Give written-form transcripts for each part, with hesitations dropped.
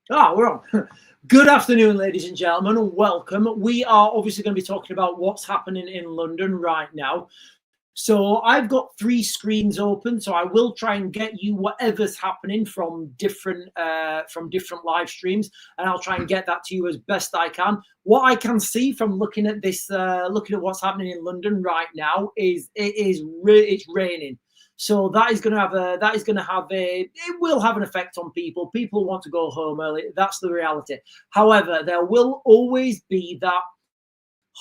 We're on. Good afternoon, ladies and gentlemen, and welcome. We are obviously going to be talking about what's happening in London right now. So I've got three screens open, so I will try and get you whatever's happening from different live streams, and I'll try and get that to you as best I can. What I can see from looking at this, looking at what's happening in London right now, is it's raining. So that is going to have it will have an effect on people. People want to go home early. That's the reality. However, there will always be that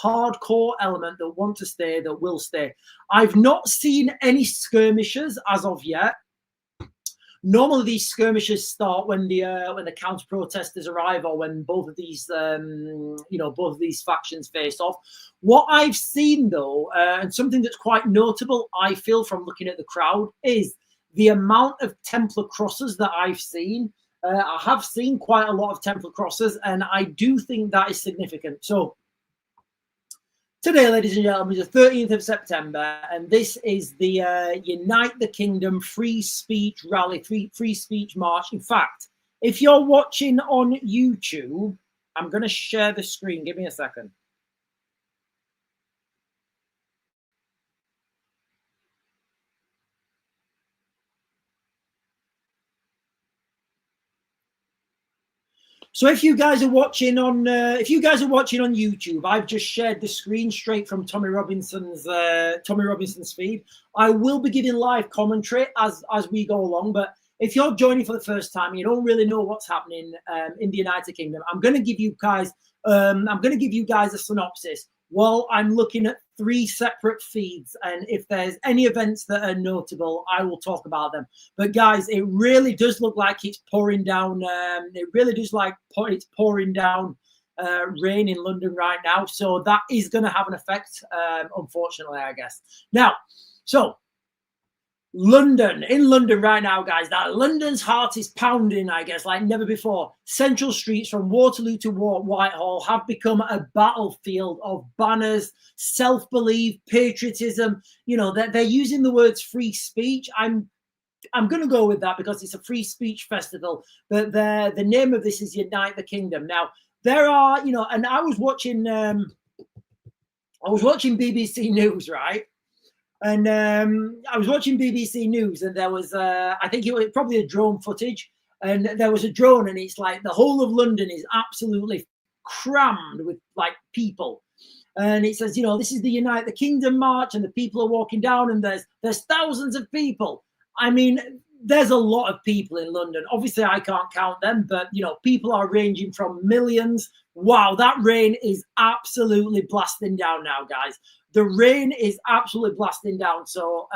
hardcore element that want to stay, that will stay. I've not seen any skirmishes as of yet. Normally these skirmishes start when the counter protesters arrive, or when both of these both of these factions face off. What I've seen though, and something that's quite notable, I feel, from looking at the crowd, is the amount of Templar crosses that I've seen. I have seen quite a lot of Templar crosses, and I do think that is significant. So today, ladies and gentlemen, is the 13th of September, and this is the Unite the Kingdom Free Speech Rally, free Speech March. In fact, if you're watching on YouTube, I'm going to share the screen. Give me a second. So if you guys are watching on YouTube, I've just shared the screen straight from Tommy Robinson's feed. I will be giving live commentary as we go along, but if you're joining for the first time and you don't really know what's happening in the United Kingdom, I'm going to give you guys a synopsis while I'm looking at three separate feeds, and if there's any events that are notable, I will talk about them. But guys, it really does look like it's pouring down. It really does like it's pouring down rain in London right now, so that is going to have an effect, unfortunately, I guess. Now, so in London right now, guys, that London's heart is pounding, I guess, like never before. Central streets from Waterloo to Whitehall have become a battlefield of banners, self-belief, patriotism. You know, they're using the words free speech. I'm going to go with that because it's a free speech festival. But the name of this is Unite the Kingdom. Now, there are, and I was watching BBC News, right? And I was watching BBC News, and there was, I think it was probably a drone footage, and there was a drone, and it's like the whole of London is absolutely crammed with like people. And it says, this is the Unite the Kingdom march, and the people are walking down, and there's thousands of people. I mean, there's a lot of people in London. Obviously, I can't count them, but people are ranging from millions. Wow, that rain is absolutely blasting down now, guys. The rain is absolutely blasting down. So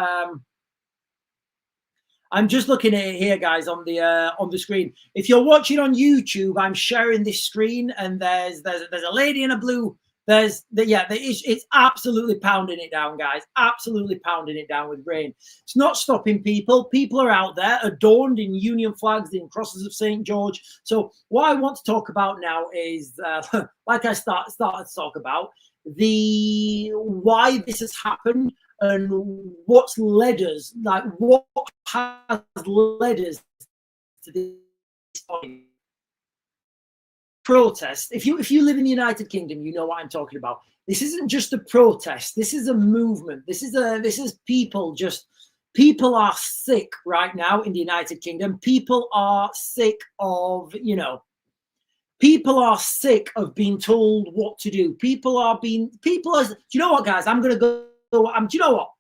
I'm just looking at it here, guys, on the screen. If you're watching on YouTube, I'm sharing this screen, and there's a lady in a blue. It's absolutely pounding it down, guys. Absolutely pounding it down with rain. It's not stopping people. People are out there adorned in Union flags, in crosses of St. George. So what I want to talk about now is, like I started to talk about, why this has happened and what's led us, like what has led us to this point. Protest. If you live in the United Kingdom, you know what I'm talking about. This isn't just a protest. This is a movement. This is people are sick right now in the United Kingdom. People are sick of, people are sick of being told what to do. Do you know what, guys? I'm going to go. Do you know what?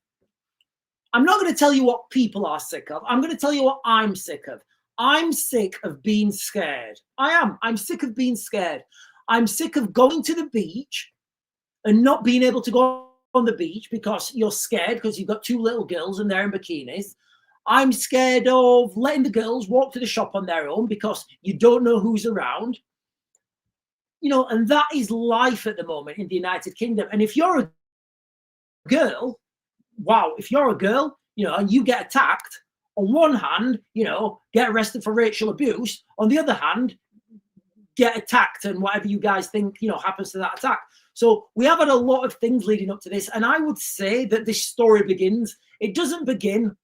I'm not going to tell you what people are sick of. I'm going to tell you what I'm sick of. I'm sick of being scared. I am. I'm sick of being scared. I'm sick of going to the beach and not being able to go on the beach because you're scared because you've got two little girls and they're in bikinis. I'm scared of letting the girls walk to the shop on their own because you don't know who's around. And that is life at the moment in the United Kingdom. And if you're a girl, if you're a girl, and you get attacked, on one hand, get arrested for racial abuse. On the other hand, get attacked and whatever you guys think, happens to that attack. So we have had a lot of things leading up to this. And I would say that this story begins, it doesn't begin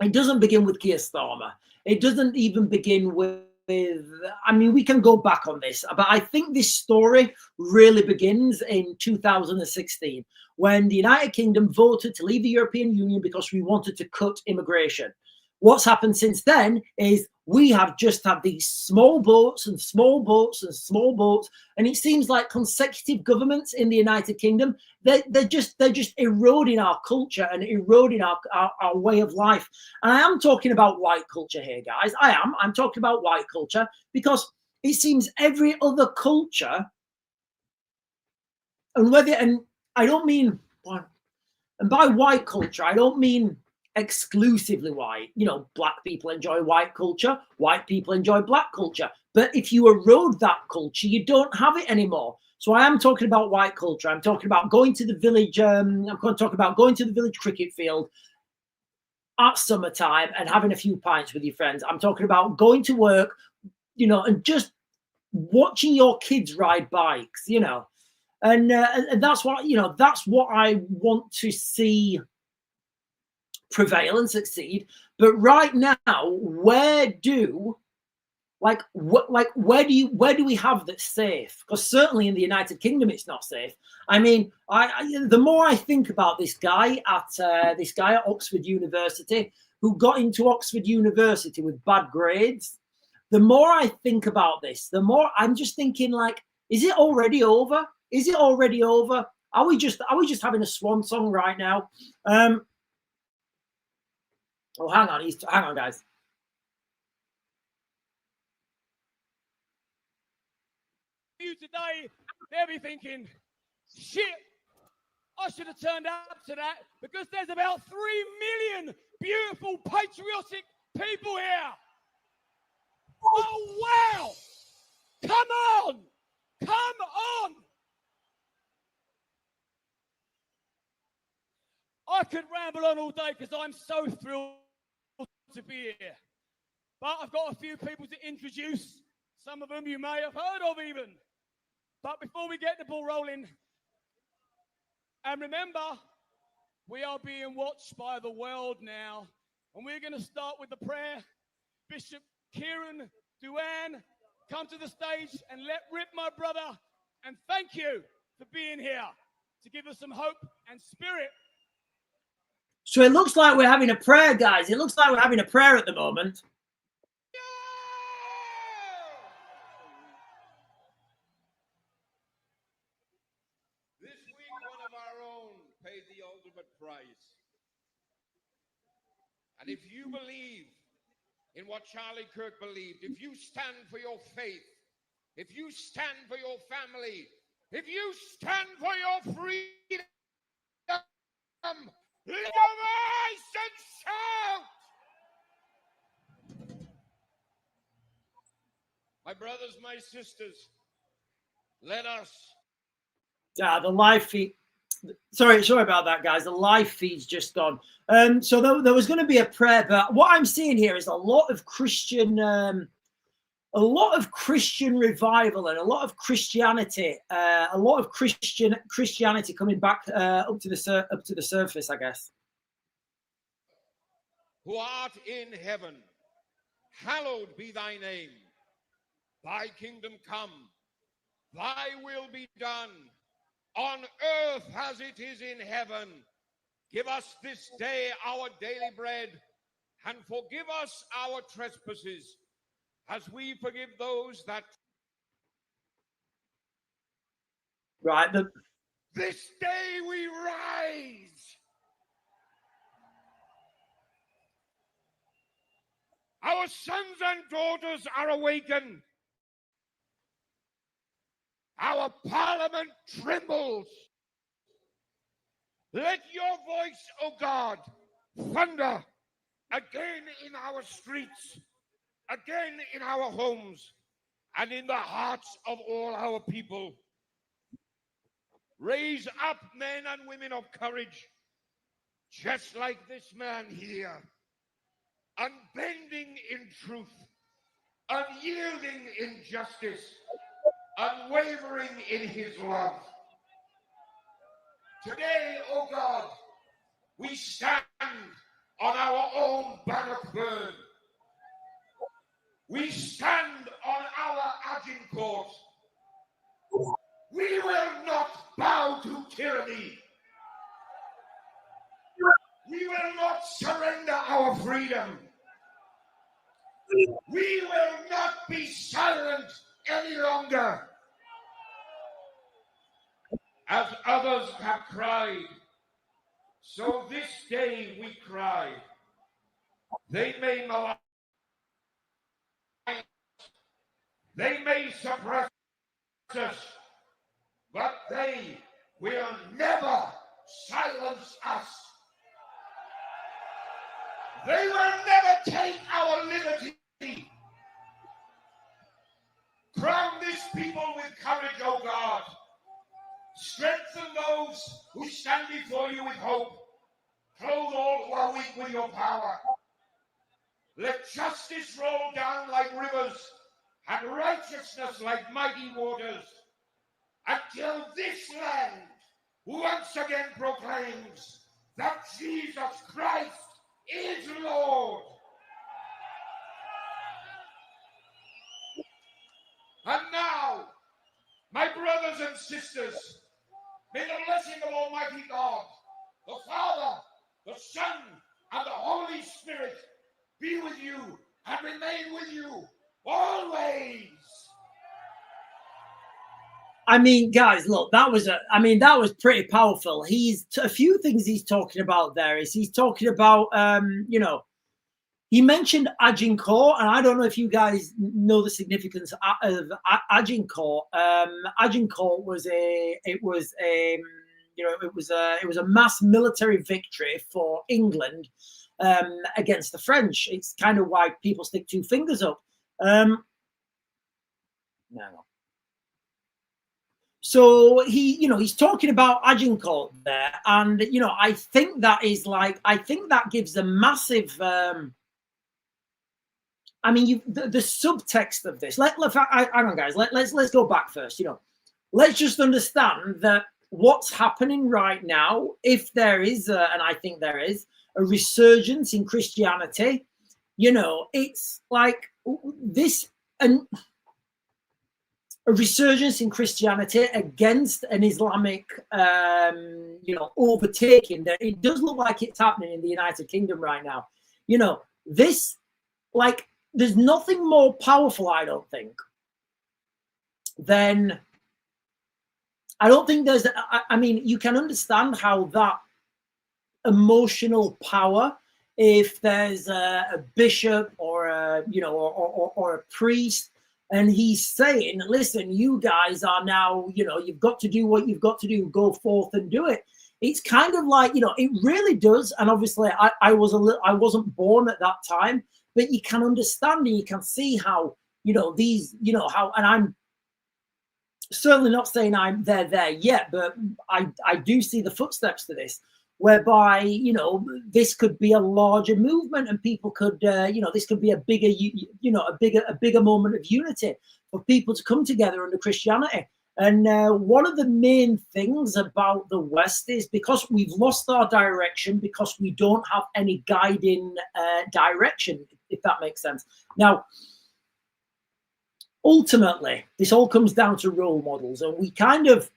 with Keir Starmer. It doesn't even begin with I mean, we can go back on this, but I think this story really begins in 2016 when the United Kingdom voted to leave the European Union because we wanted to cut immigration. What's happened since then is we have just had these small boats and small boats and small boats, and it seems like consecutive governments in the United Kingdom, they're just eroding our culture and eroding our way of life. And I am talking about white culture here, guys. I'm talking about white culture because it seems every other culture, and I don't mean, and by white culture, I don't mean exclusively white. You know, black people enjoy white culture, white people enjoy black culture. But if you erode that culture, you don't have it anymore. So I am talking about white culture. I'm talking about going to the village. I'm going to talk about going to the village cricket field at summertime and having a few pints with your friends. I'm talking about going to work, you know, and just watching your kids ride bikes, you know. And that's what, you know, that's what I want to see prevail and succeed. But right now, where do we have that's safe? Because certainly in the United Kingdom it's not safe. I mean, the more I think about this guy at Oxford University who got into Oxford University with bad grades, the more I think about this, the more I'm just thinking, like, is it already over? Is it already over? Are we just having a swan song right now? Oh, hang on, guys. You today, they'll be thinking, shit, I should have turned up to that because there's about 3 million beautiful, patriotic people here. Oh, wow. Come on. Come on. I could ramble on all day because I'm so thrilled to be here. But I've got a few people to introduce. Some of them you may have heard of even. But before we get the ball rolling, and remember, we are being watched by the world now. And we're going to start with the prayer. Bishop Kieran Duane, come to the stage and let rip, my brother. And thank you for being here to give us some hope and spirit. So it looks like we're having a prayer, guys. It looks like we're having a prayer at the moment. This week, one of our own paid the ultimate price. And if you believe in what Charlie Kirk believed, if you stand for your faith, if you stand for your family, if you stand for your freedom, lift your voice and shout! My brothers, my sisters, let us. The live feed. Sorry about that, guys. The live feed's just gone. So there was going to be a prayer, but what I'm seeing here is a lot of Christian revival and a lot of Christianity, Christianity coming back up to the surface, I guess. Who art in heaven, hallowed be thy name. Thy kingdom come, thy will be done, on earth as it is in heaven. Give us this day our daily bread, and forgive us our trespasses, as we forgive those that... Right. This day we rise. Our sons and daughters are awakened. Our parliament trembles. Let your voice, O God, thunder again in our streets, again in our homes, and in the hearts of all our people. Raise up men and women of courage, just like this man here, unbending in truth, unyielding in justice, unwavering in his love. Today, O God, we stand on our own Bannockburn. We stand not surrender our freedom. We will not be silent any longer. As others have cried, so this day we cry. They may malign, they may suppress us, but they will never silence us. They will never take our liberty. Crown this people with courage, O God. Strengthen those who stand before you with hope. Clothe all who are weak with your power. Let justice roll down like rivers and righteousness like mighty waters, until this land once again proclaims that Jesus Christ is Lord. And now, my brothers and sisters, may the blessing of Almighty God, the Father, the Son, and the Holy Spirit be with you and remain with you always. I mean, guys, look, that was pretty powerful. He's a few things he's talking about there is he's talking about, he mentioned Agincourt, and I don't know if you guys know the significance of Agincourt. Agincourt was a mass military victory for England against the French. It's kind of why people stick two fingers up. No. So he's talking about Agincourt there, and I think that gives a massive. The subtext of this. Hang on, guys. Let's go back first. Let's just understand that what's happening right now, if there is, and I think there is, a resurgence in Christianity. It's like this, and a resurgence in Christianity against an Islamic, overtaking. That it does look like it's happening in the United Kingdom right now. This, like. There's nothing more powerful, I don't think, than you can understand how that emotional power, if there's a bishop or or a priest, and he's saying, listen, you guys are now, you've got to do what you've got to do, go forth and do it. It's kind of like, it really does. And obviously I wasn't born at that time. But you can understand and you can see how, how, and I'm certainly not saying they're there yet, but I do see the footsteps to this, whereby, this could be a larger movement and people could, this could be a bigger moment of unity for people to come together under Christianity. And one of the main things about the West is because we've lost our direction, because we don't have any guiding direction, if that makes sense. Now, ultimately, this all comes down to role models, and we kind of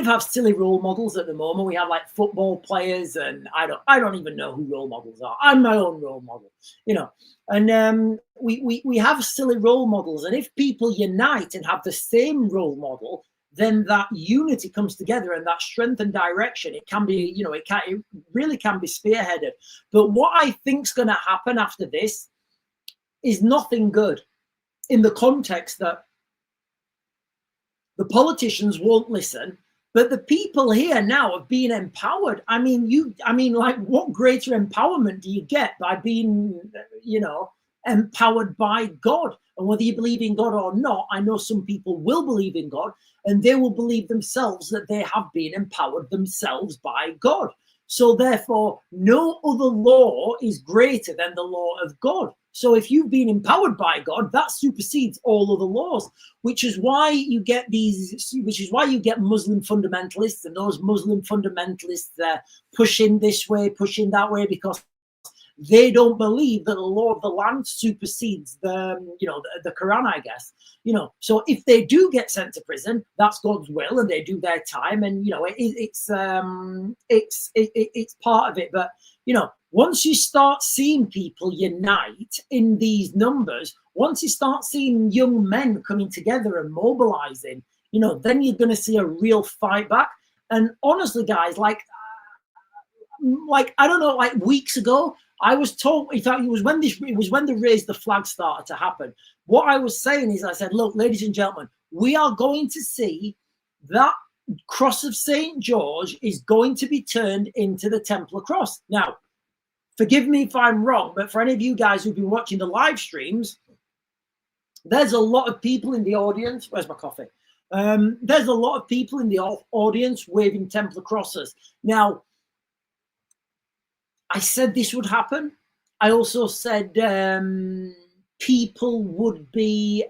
have silly role models at the moment. We have like football players, and I don't even know who role models are. I'm my own role model, and we have silly role models. And if people unite and have the same role model, then that unity comes together, and that strength and direction, it can be, it really can be spearheaded. But what I think's going to happen after this is nothing good, in the context that the politicians won't listen, but the people here now have been empowered. What greater empowerment do you get by being, empowered by God? And whether you believe in God or not, I know some people will believe in God, and they will believe themselves that they have been empowered themselves by God. So therefore, no other law is greater than the law of God. So if you've been empowered by God, that supersedes all other laws, which is why you get Muslim fundamentalists, and those Muslim fundamentalists pushing this way, pushing that way, because they don't believe that the law of the land supersedes the Quran, I guess. So if they do get sent to prison, that's God's will, and they do their time, and it's part of it. But once you start seeing people unite in these numbers, once you start seeing young men coming together and mobilizing, then you're going to see a real fight back. And honestly, guys, like I don't know, like weeks ago, I was told, in fact, it was when the raise the flag started to happen. What I was saying is, I said, look, ladies and gentlemen, we are going to see that cross of St. George is going to be turned into the Templar cross. Now, forgive me if I'm wrong, but for any of you guys who've been watching the live streams, there's a lot of people in the audience. Where's my coffee? There's a lot of people in the audience waving Templar crosses. Now, I said this would happen. I also said people would be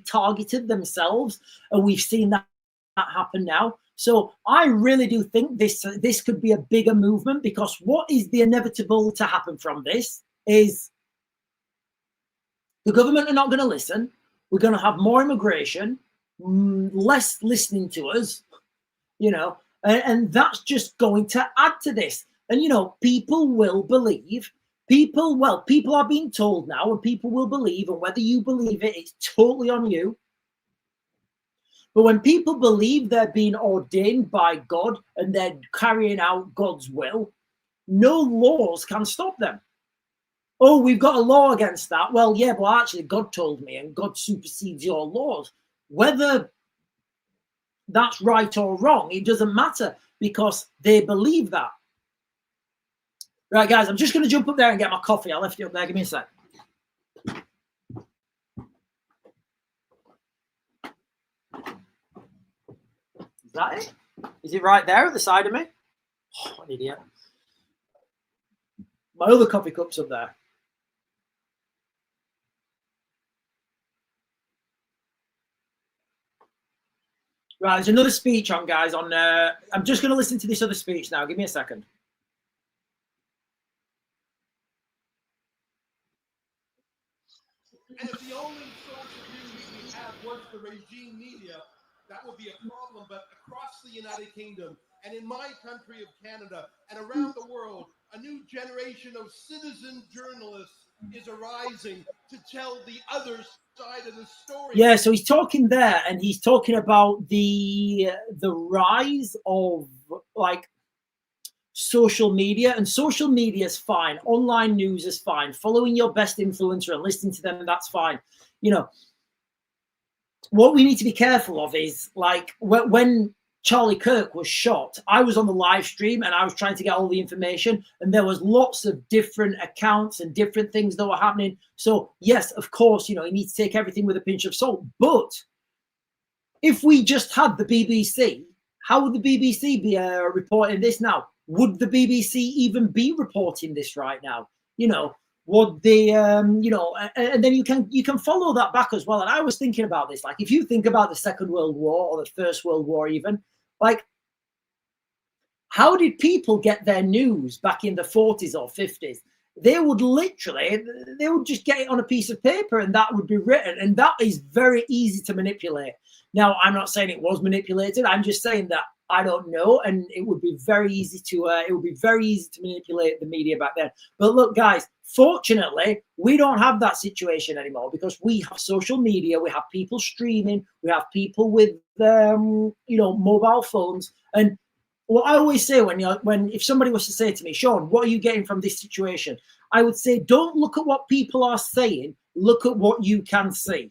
targeted themselves, and we've seen that happen now. So I really do think this could be a bigger movement, because what is the inevitable to happen from this is the government are not going to listen. We're going to have more immigration, less listening to us, and that's just going to add to this. And, people will believe, people are being told now, and people will believe, and whether you believe it, it's totally on you. But when people believe they're being ordained by God and they're carrying out God's will, no laws can stop them. Oh, we've got a law against that. Well, yeah, but actually God told me, and God supersedes your laws. Whether that's right or wrong, it doesn't matter, because they believe that. Right, guys, I'm just going to jump up there and get my coffee. I left it up there. Give me a sec. Is that it? Is it right there at the side of me? Oh, what an idiot. My other coffee cup's up there. Right, there's another speech on, guys. I'm just going to listen to this other speech now. Give me a second. And if the only source of news we had was the regime media, that would be a problem. But across the United Kingdom and in my country of Canada and around the world, a new generation of citizen journalists is arising to tell the other side of the story. Yeah, so he's talking there, and he's talking about the rise of social media, and social media is fine. Online news is fine. Following your best influencer and listening to them, that's fine. What we need to be careful of is, like, when Charlie Kirk was shot, I was on the live stream and I was trying to get all the information, and there was lots of different accounts and different things that were happening. So yes, of course, you need to take everything with a pinch of salt. But if we just had the BBC, how would the BBC be reporting this now? Would the BBC even be reporting this right now? Would they, and then you can follow that back as well. And I was thinking about this, like, if you think about the Second World War or the First World War, even, like, how did people get their news back in the 40s or 50s? They would just get it on a piece of paper, and that would be written. And that is very easy to manipulate. Now, I'm not saying it was manipulated. I'm just saying that I don't know, and it would be very easy to manipulate the media back then. But look, guys, fortunately, we don't have that situation anymore, because we have social media, we have people streaming, we have people with mobile phones. And what I always say if somebody was to say to me, Sean, what are you getting from this situation? I would say, don't look at what people are saying, look at what you can see.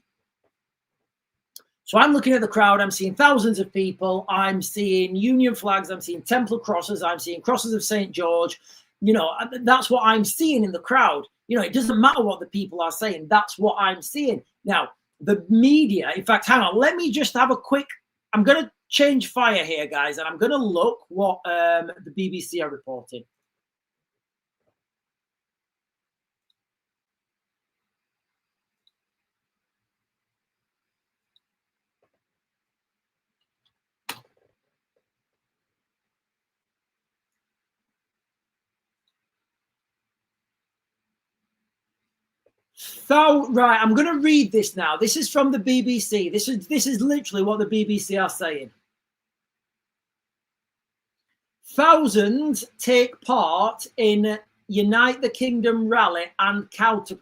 So I'm looking at the crowd, I'm seeing thousands of people, I'm seeing Union flags, I'm seeing Templar crosses, I'm seeing crosses of St. George. That's what I'm seeing in the crowd. It doesn't matter what the people are saying, that's what I'm seeing. Now, the media, in fact, hang on, let me just have a quick, I'm going to change fire here, guys, and I'm going to look what the BBC are reporting. Right, I'm going to read this now. This is from the BBC. This is literally what the BBC are saying. Thousands take part in Unite the Kingdom rally and counter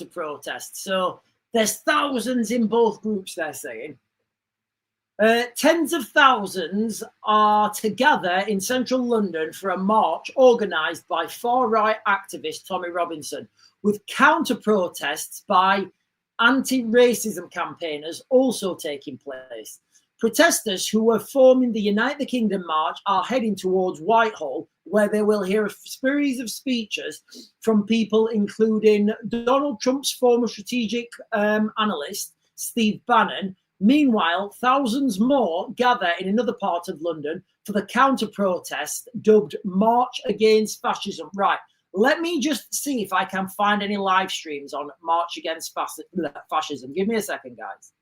protests. So there's thousands in both groups, they're saying. Tens of thousands are together in central London for a march organised by far-right activist Tommy Robinson, with counter-protests by anti-racism campaigners also taking place. Protesters who were forming the Unite the Kingdom march are heading towards Whitehall, where they will hear a series of speeches from people including Donald Trump's former strategic analyst, Steve Bannon. Meanwhile, thousands more gather in another part of London for the counter-protest dubbed March Against Fascism. Right, let me just see if I can find any live streams on March Against Fascism. Give me a second, guys.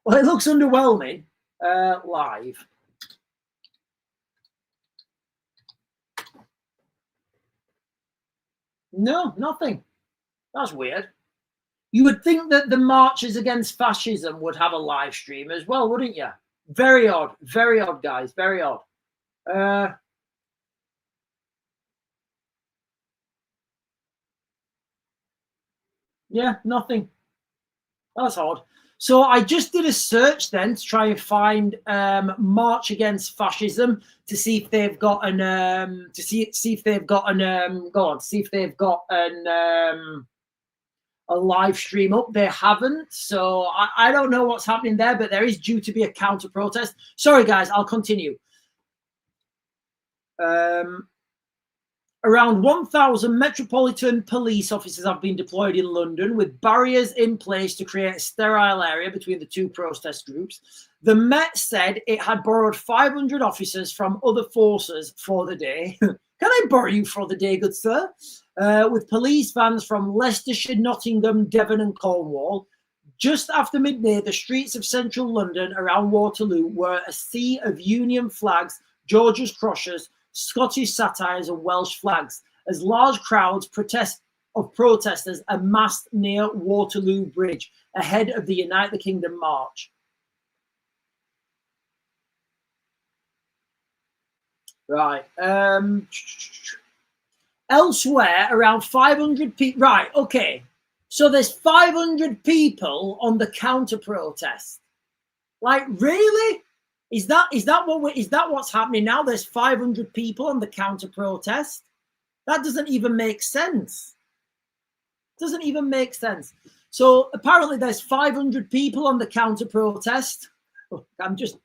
Well, it looks underwhelming live. No, nothing. That's weird. You would think that the marches against fascism would have a live stream as well, wouldn't you? Very odd, guys. Very odd. Yeah, nothing. That's odd. So I just did a search then to try and find March Against Fascism to see if they've got an a live stream up. They haven't, so I don't know what's happening there, but there is due to be a counter protest. Sorry guys, I'll continue. Around 1,000 Metropolitan Police officers have been deployed in London, with barriers in place to create a sterile area between the two protest groups. The Met said it had borrowed 500 officers from other forces for the day. Can I borrow you for the day, good sir? With police vans from Leicestershire, Nottingham, Devon and Cornwall. Just after midday, the streets of central London around Waterloo were a sea of Union flags, George's crosses, Scottish satires and Welsh flags, as large crowds protesters amassed near Waterloo Bridge ahead of the Unite the Kingdom march. Right. Elsewhere, around 500 people. Right. Okay. So there's 500 people on the counter protest. Like, really? Is that what's happening now? There's 500 people on the counter protest. That doesn't even make sense. Doesn't even make sense. So apparently there's 500 people on the counter protest. I'm just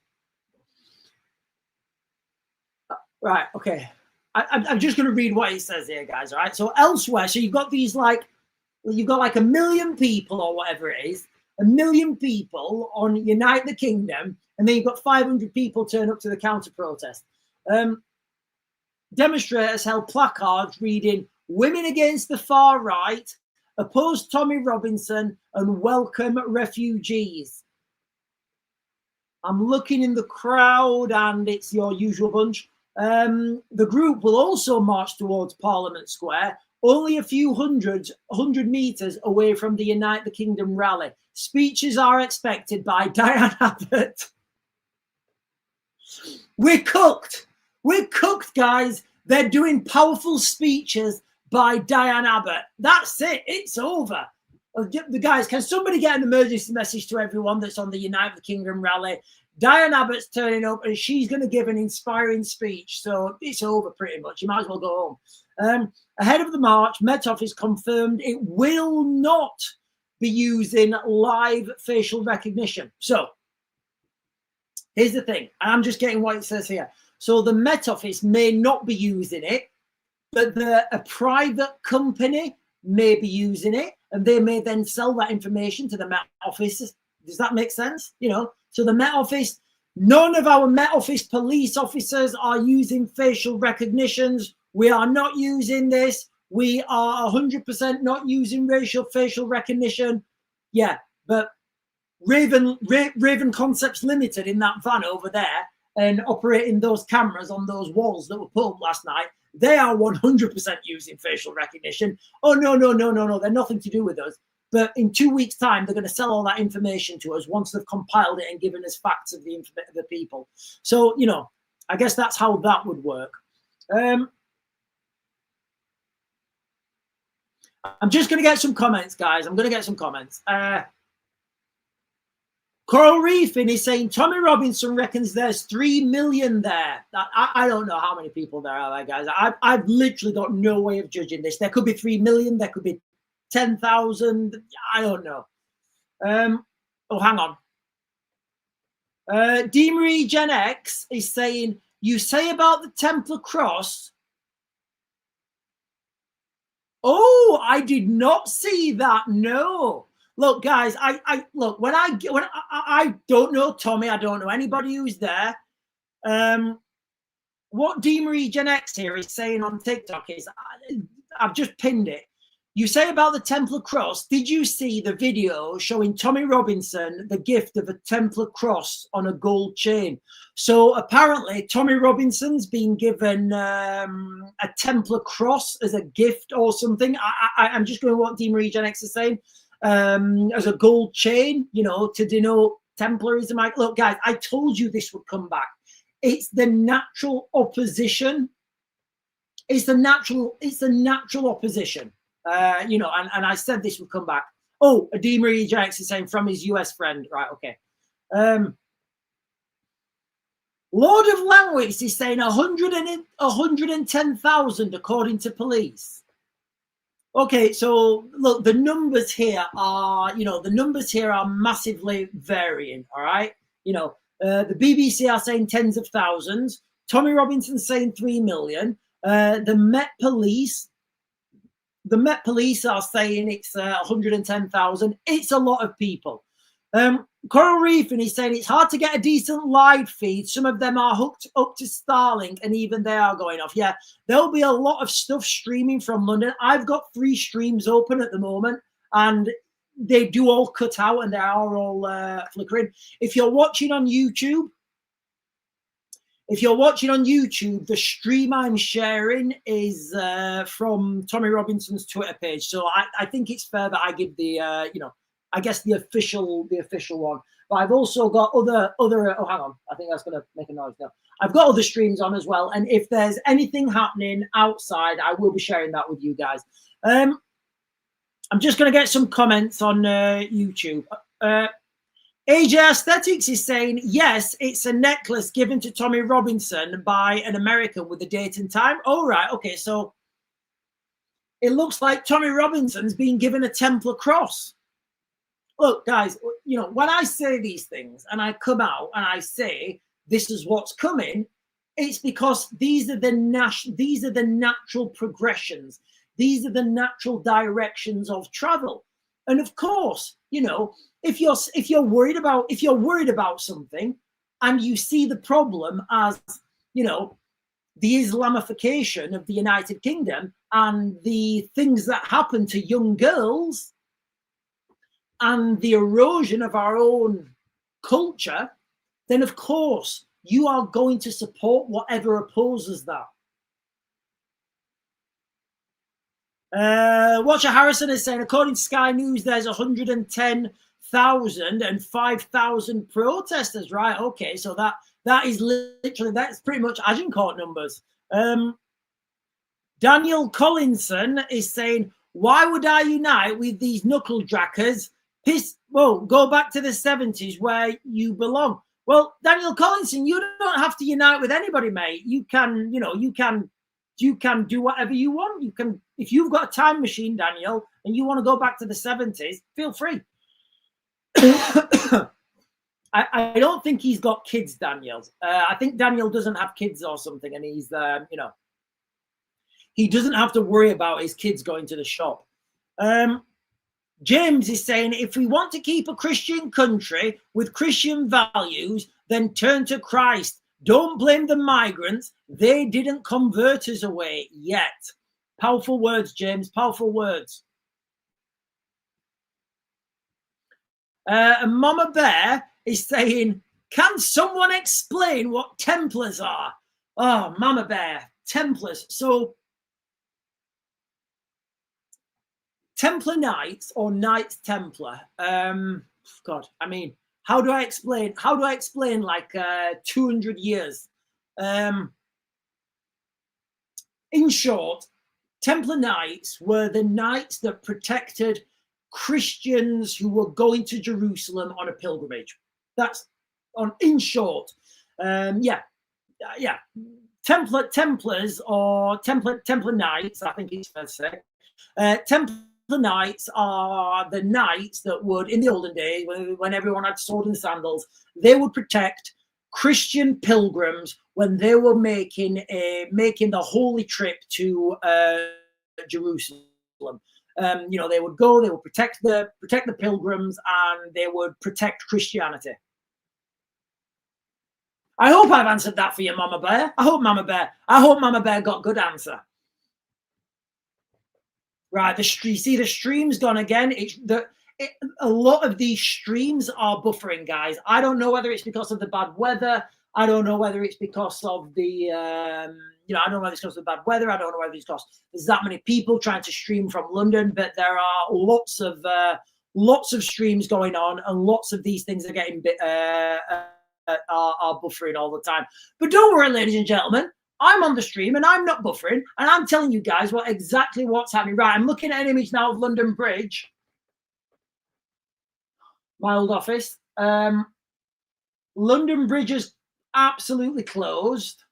right. Okay, I'm just going to read what it says here, guys. All right. So elsewhere, so you've got these like a million people or whatever it is, a million people on Unite the Kingdom. And then you've got 500 people turn up to the counter protest. Demonstrators held placards reading "Women Against the Far Right," "Oppose Tommy Robinson," and "Welcome Refugees." I'm looking in the crowd and it's your usual bunch. The group will also march towards Parliament Square, only a few hundred meters away from the Unite the Kingdom rally. Speeches are expected by Diane Abbott. We're cooked. We're cooked, guys. They're doing powerful speeches by Diane Abbott. That's it. It's over. The guys, can somebody get an emergency message to everyone that's on the Unite the Kingdom rally? Diane Abbott's turning up and she's going to give an inspiring speech. So it's over pretty much. You might as well go home. Ahead of the march, Met Office confirmed it will not be using live facial recognition. So here's the thing, and I'm just getting what it says here. So the Met Office may not be using it, but a private company may be using it, and they may then sell that information to the Met Office. Does that make sense? You know, so the Met Office, none of our Met Office police officers are using facial recognitions. We are not using this. We are 100% not using facial recognition. Yeah, but Raven Concepts Limited in that van over there and operating those cameras on those walls that were put up last night, they are 100% using facial recognition. Oh, no. They're nothing to do with us. But in 2 weeks' time, they're going to sell all that information to us once they've compiled it and given us facts of the people. So, you know, I guess that's how that would work. I'm just going to get some comments, guys. I'm going to get some comments. Coral Reefing is saying Tommy Robinson reckons there's 3 million there. I don't know how many people there are, guys. I've literally got no way of judging this. There could be 3 million. There could be 10,000. I don't know. Oh, hang on. D. Marie Gen X is saying, you say about the Templar cross. Oh, I did not see that. No. Look, guys, I look, when I don't know Tommy, I don't know anybody who's there. What D. Marie Gen X here is saying on TikTok is, I've just pinned it. You say about the Templar cross. Did you see the video showing Tommy Robinson the gift of a Templar cross on a gold chain? So apparently Tommy Robinson's been given a Templar cross as a gift or something. I'm just going to what D. Marie Gen X is saying. As a gold chain, you know, to denote Templarism. Look, guys, I told you this would come back. It's the natural opposition. It's the natural opposition. You know, and I said this would come back. Oh, D. Marie Jackson is saying from his US friend. Right, okay. Lord of Langwitz is saying 110,000 according to police. Okay, so look, the numbers here are, you know, massively varying, all right? You know, the BBC are saying tens of thousands. Tommy Robinson's saying 3 million. The Met Police are saying it's 110,000. It's a lot of people. Coral Reef, and he's saying it's hard to get a decent live feed. Some of them are hooked up to Starlink, and even they are going off. Yeah, there'll be a lot of stuff streaming from London. I've got 3 streams open at the moment, and they do all cut out, and they are all flickering. If you're watching on YouTube, the stream I'm sharing is from Tommy Robinson's Twitter page. So I think it's fair that I give the, you know, I guess the official one. But I've also got other. Oh, hang on. I think that's going to make a noise now. I've got other streams on as well. And if there's anything happening outside, I will be sharing that with you guys. I'm just going to get some comments on YouTube. AJ Aesthetics is saying, yes, it's a necklace given to Tommy Robinson by an American with a date and time. Oh, right. Okay. So it looks like Tommy Robinson's been given a Templar cross. Look, guys, you know, when I say these things and I come out and I say this is what's coming, it's because these are the natural progressions. These are the natural directions of travel. And of course, you know, if you're worried about something and you see the problem as, you know, the Islamification of the United Kingdom and the things that happen to young girls and the erosion of our own culture, then of course you are going to support whatever opposes that. Watcher Harrison is saying, according to Sky News, there's 110,000 and 5,000 protesters. Right, okay, so that is literally, that's pretty much Agincourt numbers. Daniel Collinson is saying, why would I unite with these knuckle draggers? Go back to the 70s where you belong. Well, Daniel Collinson, you don't have to unite with anybody, mate. You can, you know, you can do whatever you want. You can, if you've got a time machine, Daniel, and you want to go back to the 70s, feel free. I don't think he's got kids, Daniel. I think Daniel doesn't have kids or something, and he's, you know, he doesn't have to worry about his kids going to the shop. James is saying, if we want to keep a Christian country with Christian values, then turn to Christ. Don't blame the migrants. They didn't convert us away yet. Powerful words, James. Powerful words. And Mama Bear is saying, can someone explain what Templars are? Oh, Mama Bear, Templars. So, Templar Knights or Knights Templar. God, I mean, how do I explain like 200 years? In short, Templar Knights were the knights that protected Christians who were going to Jerusalem on a pilgrimage. That's in short. Yeah. Templars or Templar Knights, I think it's fair to say. Templar Knights are the knights that would, in the olden days, when everyone had sword and sandals, they would protect Christian pilgrims when they were making the holy trip to Jerusalem. You know, they would go, they would protect the pilgrims, and they would protect Christianity. I hope I've answered that for you, Mama Bear. I hope Mama Bear got good answer. Right, the stream's gone again. A lot of these streams are buffering, guys. I don't know whether it's because of the bad weather. I don't know whether it's because of the, I don't know whether it's because of the bad weather. I don't know whether it's because there's that many people trying to stream from London, but there are lots of streams going on, and lots of these things are getting are buffering all the time. But don't worry, ladies and gentlemen. I'm on the stream and I'm not buffering, and I'm telling you guys exactly what's happening. Right, I'm looking at an image now of London Bridge, my old office. London Bridge is absolutely closed.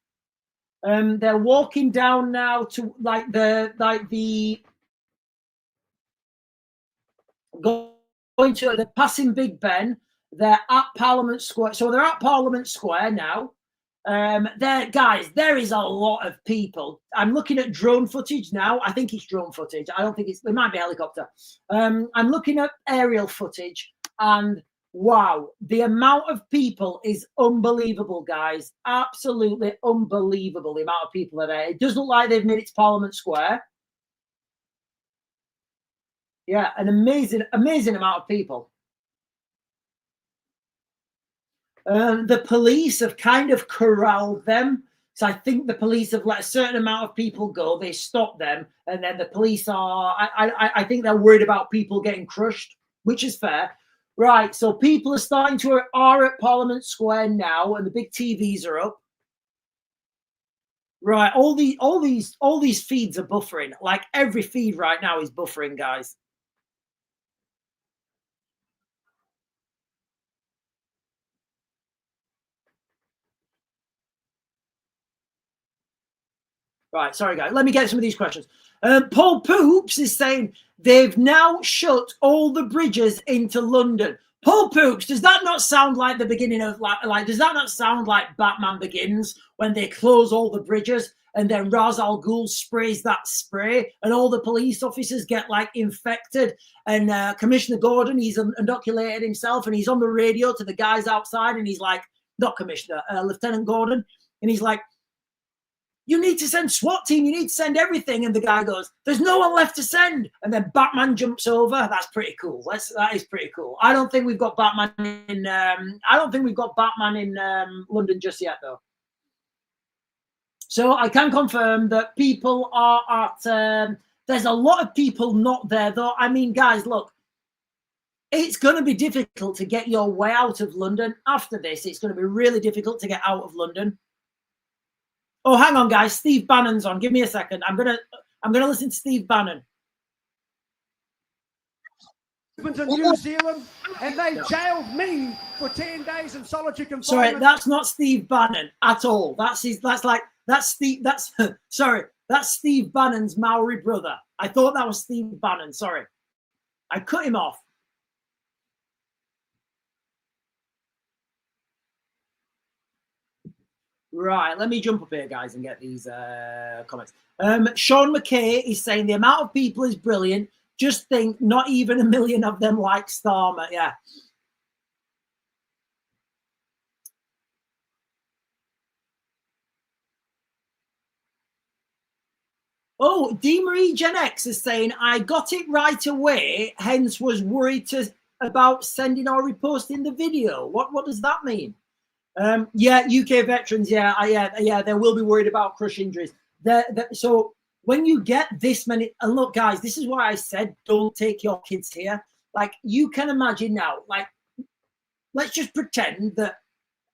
They're walking down now to they're passing Big Ben. They're at Parliament Square, so they're at Parliament Square now. There is a lot of people. I'm looking at drone footage now. I think it's drone footage. I don't think it might be helicopter. I'm looking at aerial footage, and wow, the amount of people is unbelievable, guys. Absolutely unbelievable, the amount of people are there. It does look like they've made it to Parliament Square. Yeah, an amazing amount of people. The police have kind of corralled them. So I think the police have let a certain amount of people go. They stop them. And then the police I think they're worried about people getting crushed, which is fair. Right. So people are at Parliament Square now, and the big TVs are up. Right. All these feeds are buffering. Like every feed right now is buffering, guys. Right, sorry, guys. Let me get some of these questions. Paul Poops is saying they've now shut all the bridges into London. Paul Poops, does that not sound like the beginning of like? Does that not sound like Batman Begins when they close all the bridges and then Ra's al Ghul sprays that spray and all the police officers get like infected, and Commissioner Gordon, he's inoculated himself and he's on the radio to the guys outside and he's like, not Commissioner, Lieutenant Gordon, and he's like, you need to send SWAT team. You need to send everything. And the guy goes, there's no one left to send. And then Batman jumps over. That's pretty cool. That is pretty cool. I don't think we've got Batman in. London just yet, though. So I can confirm that people are at. There's a lot of people not there, though. I mean, guys, look. It's going to be difficult to get your way out of London after this. It's going to be really difficult to get out of London. Oh, hang on, guys. Steve Bannon's on. Give me a second. I'm gonna listen to Steve Bannon. To New Zealand, and they jailed me for 10 days in solitary confinement. Sorry, that's not Steve Bannon at all. That's Steve Bannon's Maori brother. I thought that was Steve Bannon. Sorry, I cut him off. Right, let me jump up here, guys, and get these comments. Sean McKay is saying the amount of people is brilliant. Just think, not even 1 million of them like Starmer. Yeah. Oh, D. Marie Gen X is saying, I got it right away, hence was worried about sending or reposting the video. What does that mean? Yeah, UK veterans, yeah, they will be worried about crush injuries. So when you get this many, and look, guys, this is why I said don't take your kids here. Like, you can imagine now, like, let's just pretend that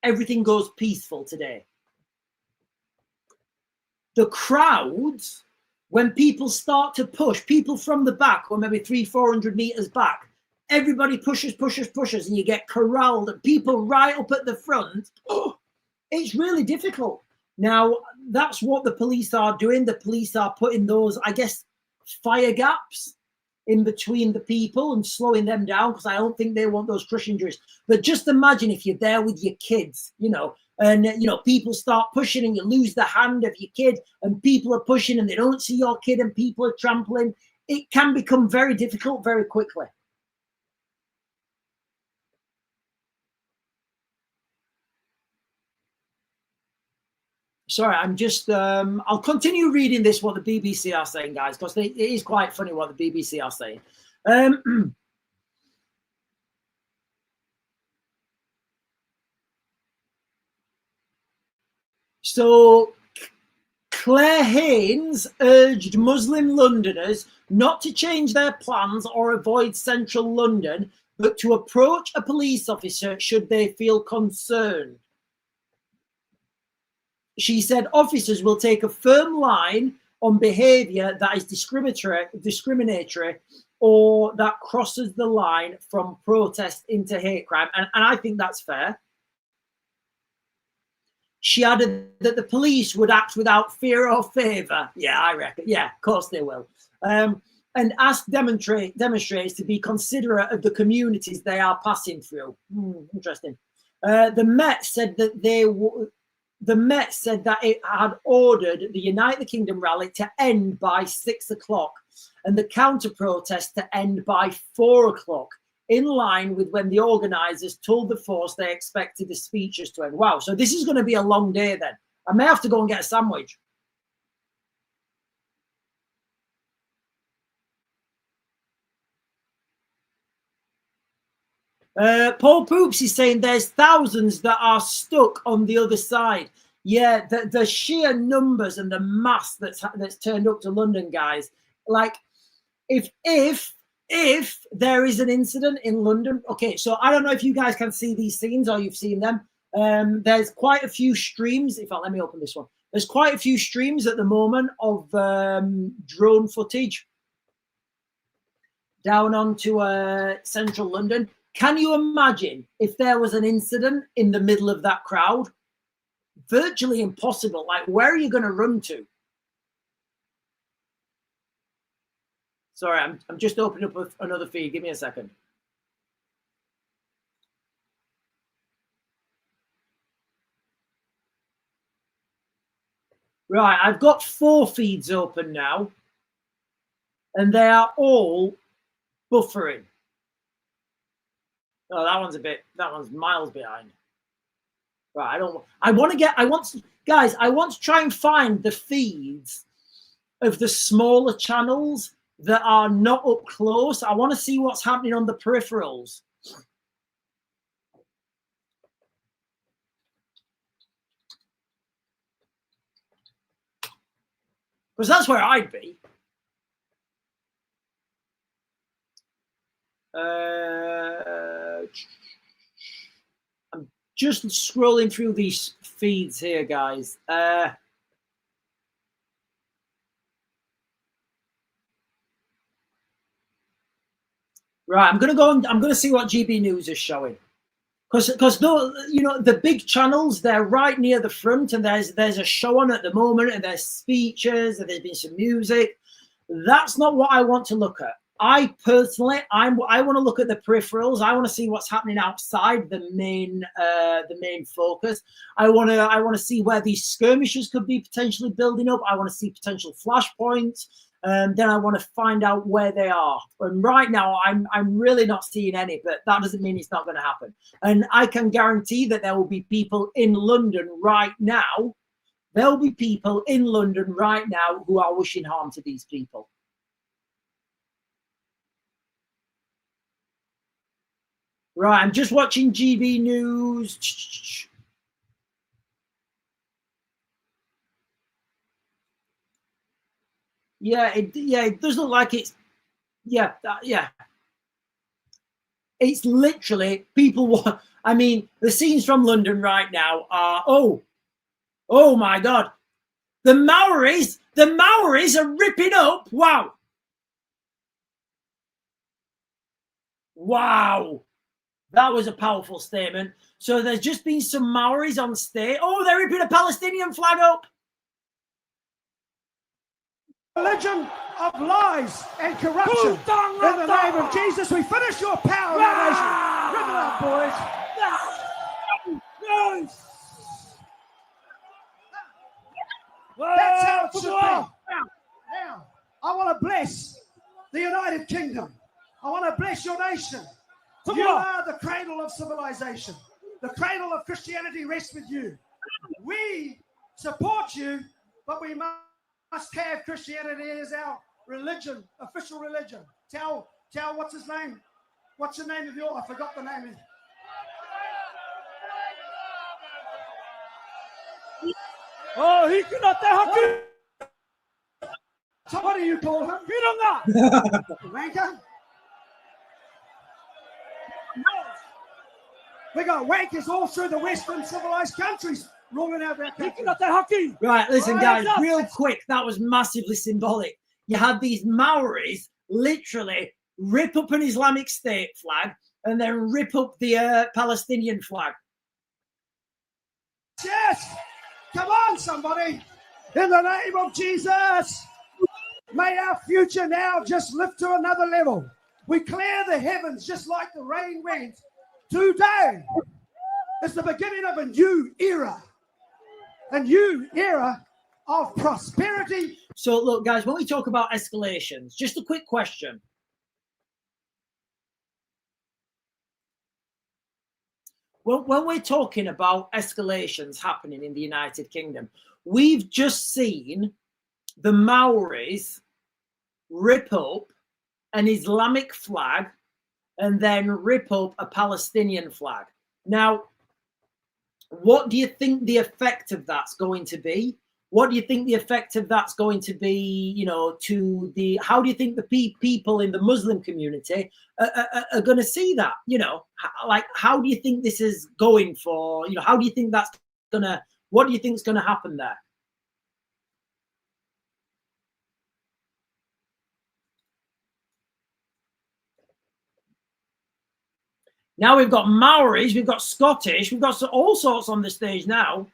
everything goes peaceful today. The crowds, when people start to push, people from the back, or maybe 300-400 meters back, everybody pushes, and you get corralled, and people right up at the front. Oh, it's really difficult. Now, that's what the police are doing. The police are putting those, I guess, fire gaps in between the people and slowing them down, because I don't think they want those crush injuries. But just imagine if you're there with your kids, you know, and, you know, people start pushing and you lose the hand of your kid, and people are pushing and they don't see your kid and people are trampling. It can become very difficult very quickly. Sorry, I'm just, I'll continue reading this, what the BBC are saying, guys, because it is quite funny what the BBC are saying. So Claire Haynes urged Muslim Londoners not to change their plans or avoid central London, but to approach a police officer should they feel concerned. She said officers will take a firm line on behaviour that is discriminatory or that crosses the line from protest into hate crime. And I think that's fair. She added that the police would act without fear or favour. Yeah, I reckon. Yeah, of course they will. And ask demonstrators to be considerate of the communities they are passing through. Interesting. The Met said that it had ordered the Unite the Kingdom rally to end by 6 o'clock and the counter-protest to end by 4 o'clock, in line with when the organisers told the force they expected the speeches to end. Wow, so this is going to be a long day then. I may have to go and get a sandwich. Paul Poops is saying there's thousands that are stuck on the other side. Yeah, the sheer numbers and the mass that's turned up to London, guys. Like, if there is an incident in London, okay, so I don't know if you guys can see these scenes or you've seen them. There's quite a few streams. In fact, let me open this one. There's quite a few streams at the moment of drone footage down onto central London. Can you imagine if there was an incident in the middle of that crowd? Virtually impossible. Like, where are you going to run to? Sorry, I'm just opening up another feed. Give me a second. Right, I've got 4 feeds open now, and they are all buffering. Oh, that one's miles behind. Right, I want to try and find the feeds of the smaller channels that are not up close. I want to see what's happening on the peripherals. Because that's where I'd be. I'm just scrolling through these feeds here, guys. Right, I'm going to go and I'm going to see what GB News is showing. Because you know, the big channels, they're right near the front, and there's a show on at the moment, and there's speeches, and there's been some music. That's not what I want to look at. I personally, I want to look at the peripherals. I want to see what's happening outside the main focus. I want to see where these skirmishes could be potentially building up. I want to see potential flashpoints. Then I want to find out where they are. And right now, I'm really not seeing any, but that doesn't mean it's not going to happen. And I can guarantee that there will be people in London right now there'll be people in London right now who are wishing harm to these people. Right, I'm just watching GB News. Yeah, it does look like it's, yeah. It's literally people. I mean, the scenes from London right now are, oh my God. The Maoris are ripping up. Wow. Wow. That was a powerful statement. So there's just been some Maoris on stage. Oh, they're ripping a Palestinian flag up. Religion of lies and corruption. In the name of Jesus, we finish your power in the nation. Rip it up, boys. That's how it should be. Now, I want to bless the United Kingdom. I want to bless your nation. You are the cradle of civilization. The cradle of Christianity rests with you. We support you, but we must have Christianity as our religion, official religion. Tell, what's his name? What's the name of your? I forgot the name. Oh, he cannot hockey. So what do you call him? Wanker? We got wankers all through the Western civilized countries rolling out their country. Right, listen, guys, real quick, that was massively symbolic. You had these Maoris literally rip up an Islamic State flag and then rip up the Palestinian flag. Yes! Come on, somebody! In the name of Jesus! May our future now just lift to another level. We clear the heavens just like the rain went. Today is the beginning of a new era of prosperity. So look, guys, when we talk about escalations, just a quick question. When we're talking about escalations happening in the United Kingdom, we've just seen the Maoris rip up an Islamic flag and then rip up a Palestinian flag. Now, what do you think the effect of that's going to be? What do you think the effect of that's going to be, you know, to the, how do you think the people in the Muslim community are going to see that? You know, like, how do you think this is going for, you know, how do you think that's going to, what do you think is going to happen there? Now we've got Maoris, we've got Scottish, we've got all sorts on the stage now.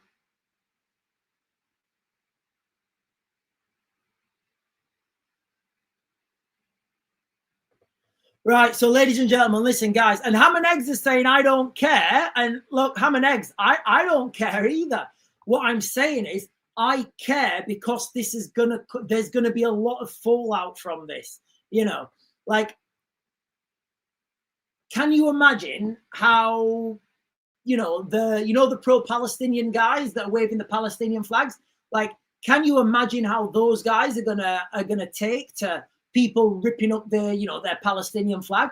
Right, so ladies and gentlemen, listen, guys, and Ham and Eggs is saying, I don't care. And look, Ham and Eggs, I don't care either. What I'm saying is, I care because this is there's gonna be a lot of fallout from this, you know, like, can you imagine how, the pro-Palestinian guys that are waving the Palestinian flags? Like, can you imagine how those guys are gonna take to people ripping up their Palestinian flag?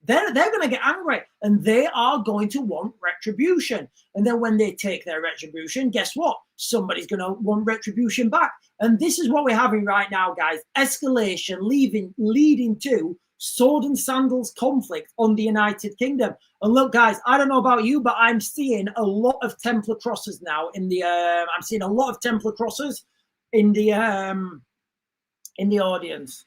They're gonna get angry and they are going to want retribution. And then when they take their retribution, guess what? Somebody's gonna want retribution back. And this is what we're having right now, guys. Escalation leading to sword and sandals conflict on the United Kingdom. And look, guys, I don't know about you, but I'm seeing a lot of Templar crosses now in the I'm seeing a lot of Templar crosses in the audience.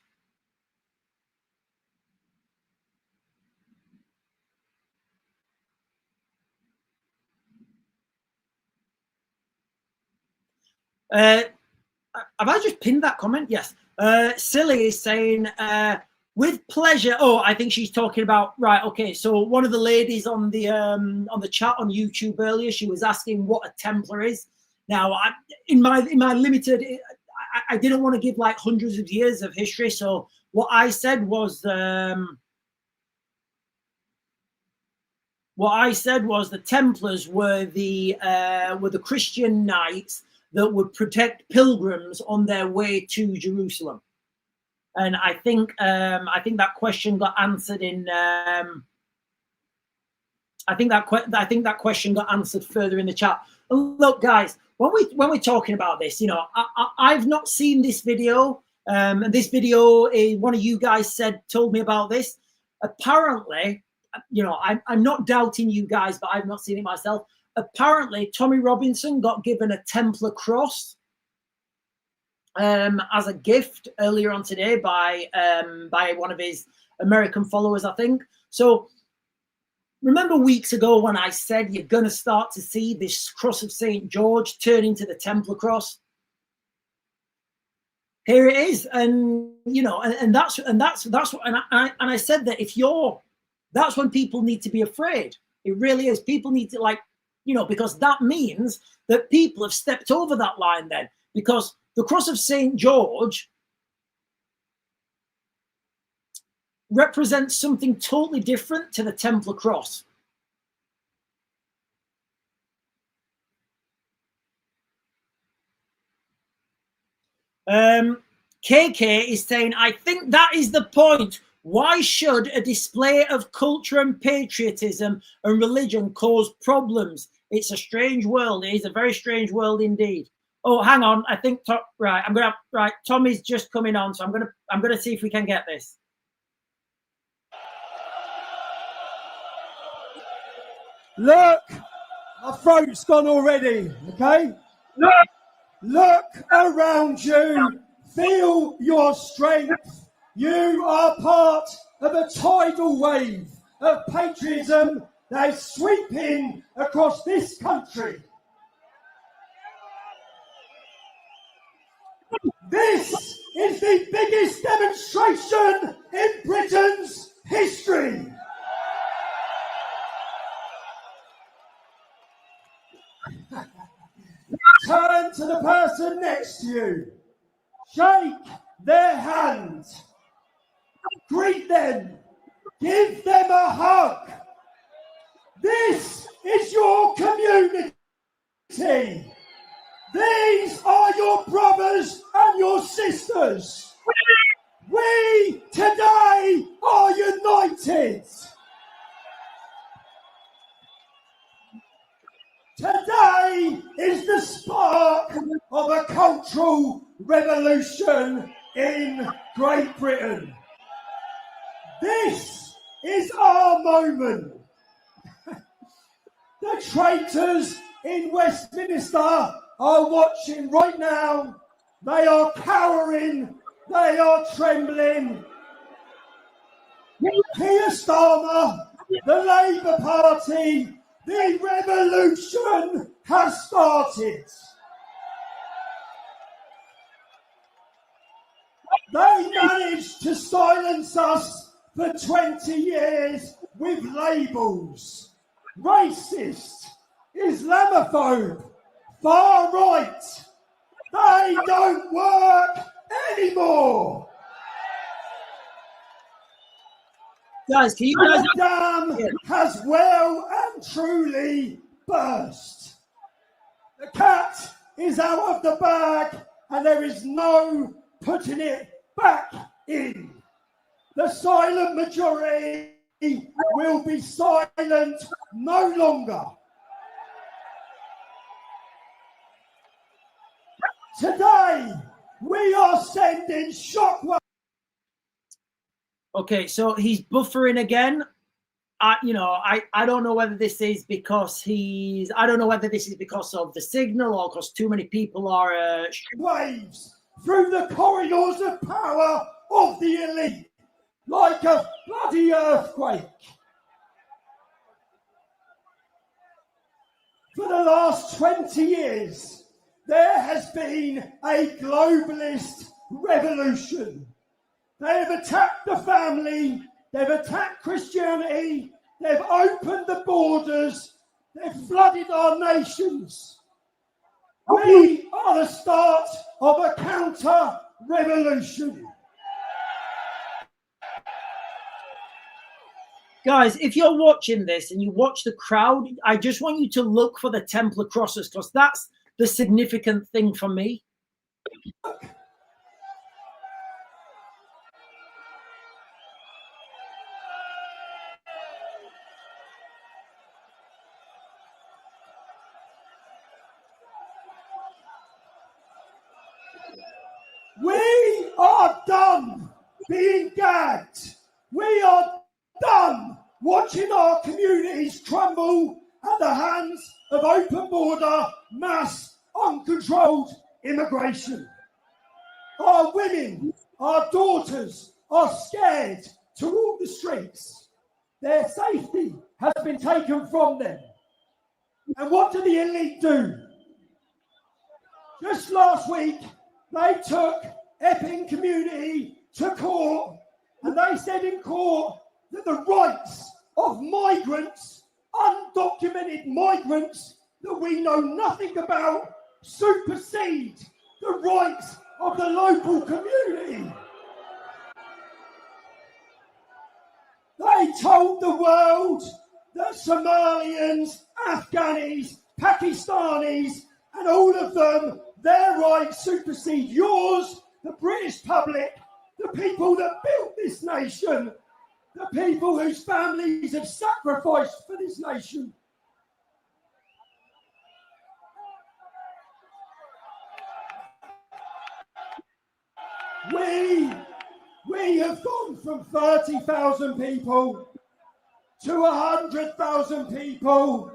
Have I just pinned that comment? Yes. Silly is saying, with pleasure. Oh, I think she's talking about, right, okay. So one of the ladies on the chat on YouTube earlier, she was asking what a Templar is. Now, in my limited, I didn't want to give like hundreds of years of history. So what I said was the Templars were the Christian knights that would protect pilgrims on their way to Jerusalem. And I think that question got answered in. I think that question got answered further in the chat. And look, guys, when we're talking about this, you know, I've not seen this video. And this video, one of you guys told me about this. Apparently, you know, I'm not doubting you guys, but I've not seen it myself. Apparently, Tommy Robinson got given a Templar cross as a gift earlier on today by one of his American followers, I think. So remember weeks ago when I said you're going to start to see this cross of St. George turn into the Templar cross? Here it is, and you know, and that's what, and I said that that's when people need to be afraid. It really is. People need to, like, you know, because that means that people have stepped over that line then, because the cross of St. George represents something totally different to the Templar cross. KK is saying, I think that is the point. Why should a display of culture and patriotism and religion cause problems? It's a strange world. It is a very strange world indeed. Oh, hang on. I think right. Tommy's just coming on, so I'm gonna see if we can get this. Look, my throat's gone already, okay? Look around you, feel your strength. You are part of a tidal wave of patriotism that is sweeping across this country. This is the biggest demonstration in Britain's history. Turn to the person next to you. Shake their hand. Greet them. Give them a hug. This is your community. These are your brothers and your sisters. We today are united. Today is the spark of a cultural revolution in Great Britain. This is our moment. The traitors in Westminster are watching right now. They are cowering. They are trembling. Keir Starmer, the Labour Party, the revolution has started. They managed to silence us for 20 years with labels. Racist, Islamophobe, far right. They don't work anymore. Guys, can you guys... The dam has well and truly burst. The cat is out of the bag and there is no putting it back in. The silent majority will be silent no longer. Today, we are sending shockwaves. Okay, so he's buffering again. I don't know whether this is because I don't know whether this is because of the signal or because too many people are waves through the corridors of power of the elite like a bloody earthquake. For the last 20 years, there has been a globalist revolution. They have attacked the family, they've attacked Christianity, they've opened the borders, they've flooded our nations. We are the start of a counter-revolution. Guys, if you're watching this and you watch the crowd, I just want you to look for the Templar crosses, because that's the significant thing for me. We are done being gagged. We are done watching our communities crumble at the hands of open border, mass, uncontrolled immigration. Our women, our daughters are scared to walk the streets. Their safety has been taken from them. And what do the elite do? Just last week, they took Epping community to court, and they said in court that the rights of migrants, undocumented migrants that we know nothing about, supersede the rights of the local community. They told the world that Somalians, Afghanis, Pakistanis, and all of them, their rights supersede yours, the British public, the people that built this nation, the people whose families have sacrificed for this nation. We have gone from 30,000 people to 100,000 people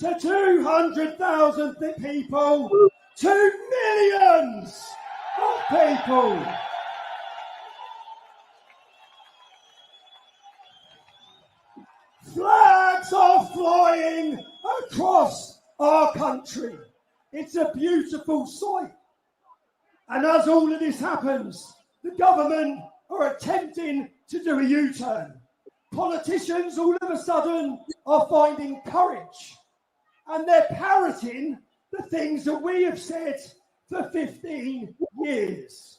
to 200,000 people to millions of people. Flags are flying across our country. It's a beautiful sight. And as all of this happens, the government are attempting to do a U-turn. Politicians all of a sudden are finding courage, and they're parroting the things that we have said for 15 years.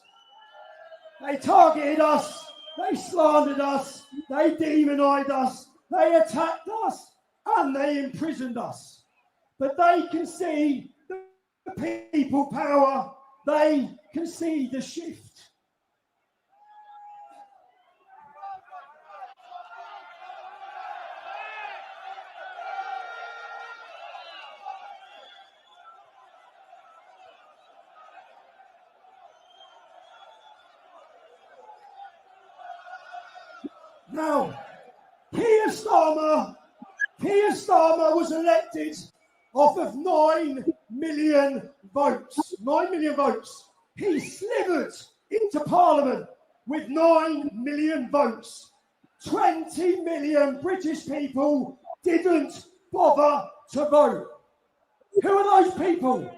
They targeted us, they slandered us, they demonized us, they attacked us, and they imprisoned us. But they can see the people power, they can see the shift. Now, Keir Starmer was elected off of 9 million votes. 9 million votes. He slivered into Parliament with 9 million votes. 20 million British people didn't bother to vote. Who are those people?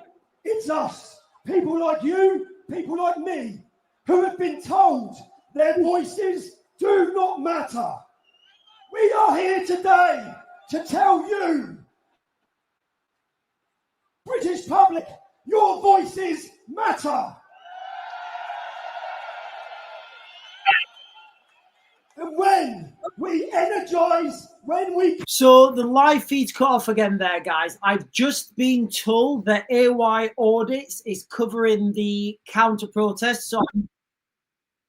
It's us. People like you, people like me, who have been told their voices do not matter. We are here today to tell you, British public, your voices matter. And when we energise, when we... So the live feed's cut off again there, guys. I've just been told that AY Audits is covering the counter-protests. So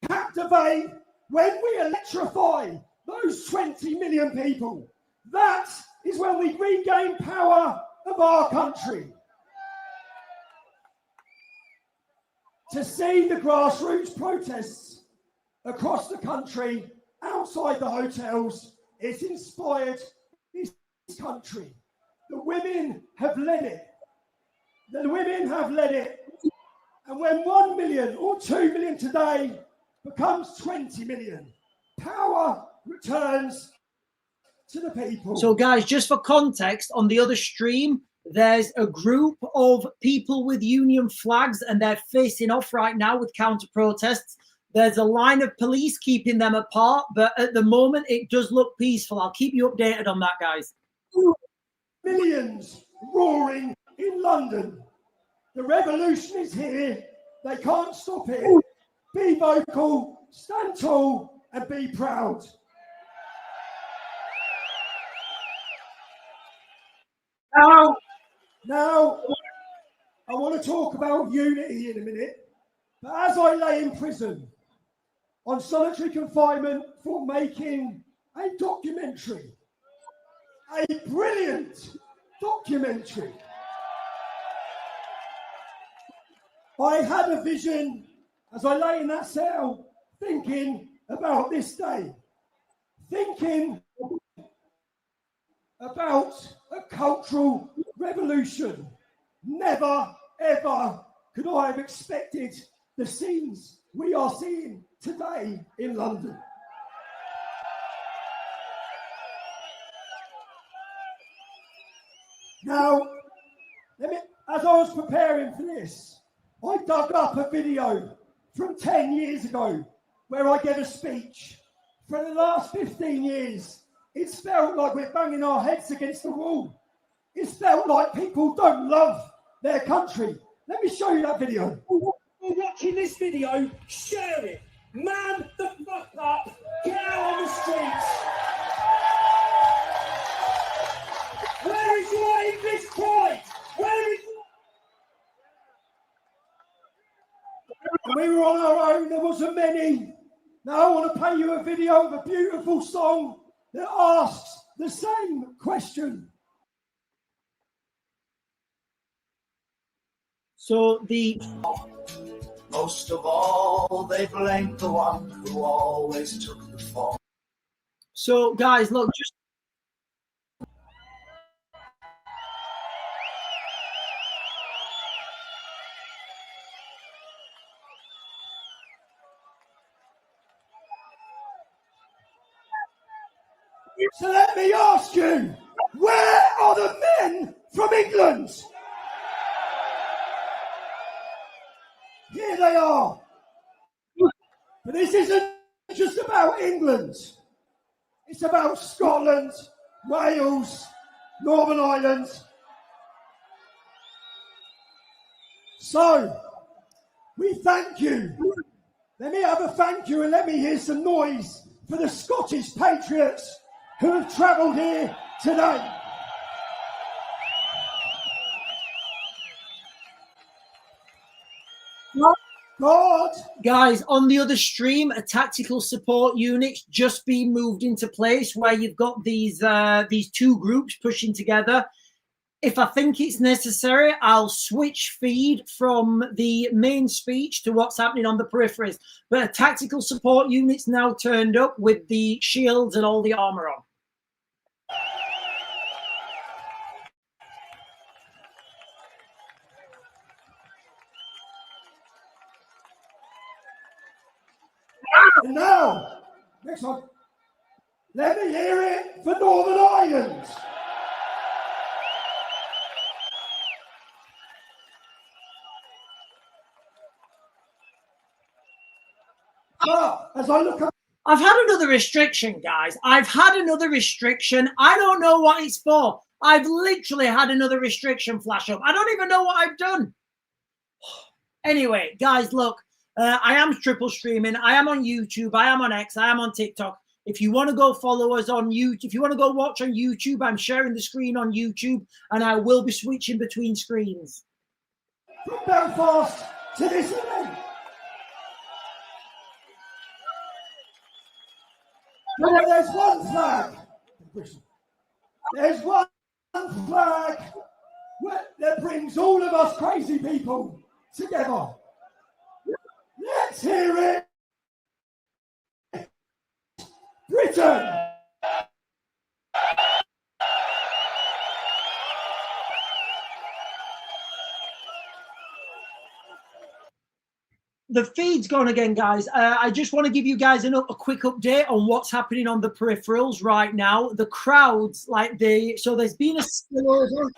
captivate, when we electrify those 20 million people, that is when we regain power of our country. To see the grassroots protests across the country, outside the hotels, it's inspired this country. The women have led it. The women have led it. And when 1 million or 2 million today becomes 20 million, power returns to the people. So guys, just for context, on the other stream, there's a group of people with union flags and they're facing off right now with counter-protests. There's a line of police keeping them apart, but at the moment it does look peaceful. I'll keep you updated on that, guys. Millions roaring in London. The revolution is here. They can't stop it. Be vocal, stand tall, and be proud. Now, I want to talk about unity in a minute. But as I lay in prison on solitary confinement for making a documentary, a brilliant documentary, I had a vision as I lay in that cell thinking about this day, thinking about a cultural revolution. Never, ever could I have expected the scenes we are seeing today in London. Now, as I was preparing for this, I dug up a video from 10 years ago where I gave a speech. For the last 15 years, it's felt like we're banging our heads against the wall. It's felt like people don't love their country. Let me show you that video. If you're watching this video, share it. Man the fuck up. Get out on the streets. Where is your English pride? Where is we were on our own, there wasn't many. Now I want to play you a video of a beautiful song that asks the same question. So the most of all, they blamed the one who always took the fall. So guys, look, just so let me ask you, where are the men from England? Here they are. But this isn't just about England. It's about Scotland, Wales, Northern Ireland. So, we thank you. Let me have a thank you and let me hear some noise for the Scottish patriots who have travelled here today. God. Guys, on the other stream, a tactical support unit's just been moved into place where you've got these two groups pushing together. If I think it's necessary, I'll switch feed from the main speech to what's happening on the peripheries. But a tactical support unit's now turned up with the shields and all the armor on. And now, next one. Let me hear it for Northern Ireland. As I look up, I've had another restriction, guys. I've had another restriction. I don't know what it's for. I've literally had another restriction flash up. I don't even know what I've done. Anyway, guys, look, I am triple streaming. I am on YouTube. I am on X. I am on TikTok. If you want to go follow us on YouTube, if you want to go watch on YouTube, I'm sharing the screen on YouTube and I will be switching between screens. From Belfast to this event. No, there's one flag. There's one flag that brings all of us crazy people together. Let's hear it. Britain. The feed's gone again, guys. I just want to give you guys a quick update on what's happening on the peripherals right now. The crowds, so there's been a spillover.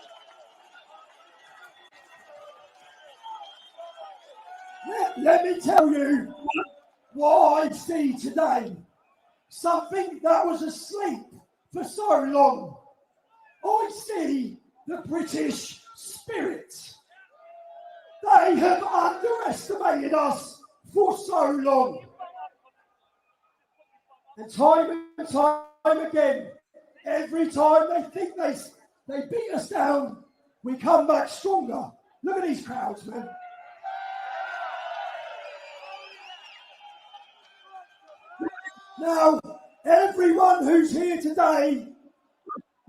Let me tell you what I see today. Something that was asleep for so long. I see the British spirit. They have underestimated us for so long. And time again, every time they think they beat us down, we come back stronger. Look at these crowds, man. Now, everyone who's here today,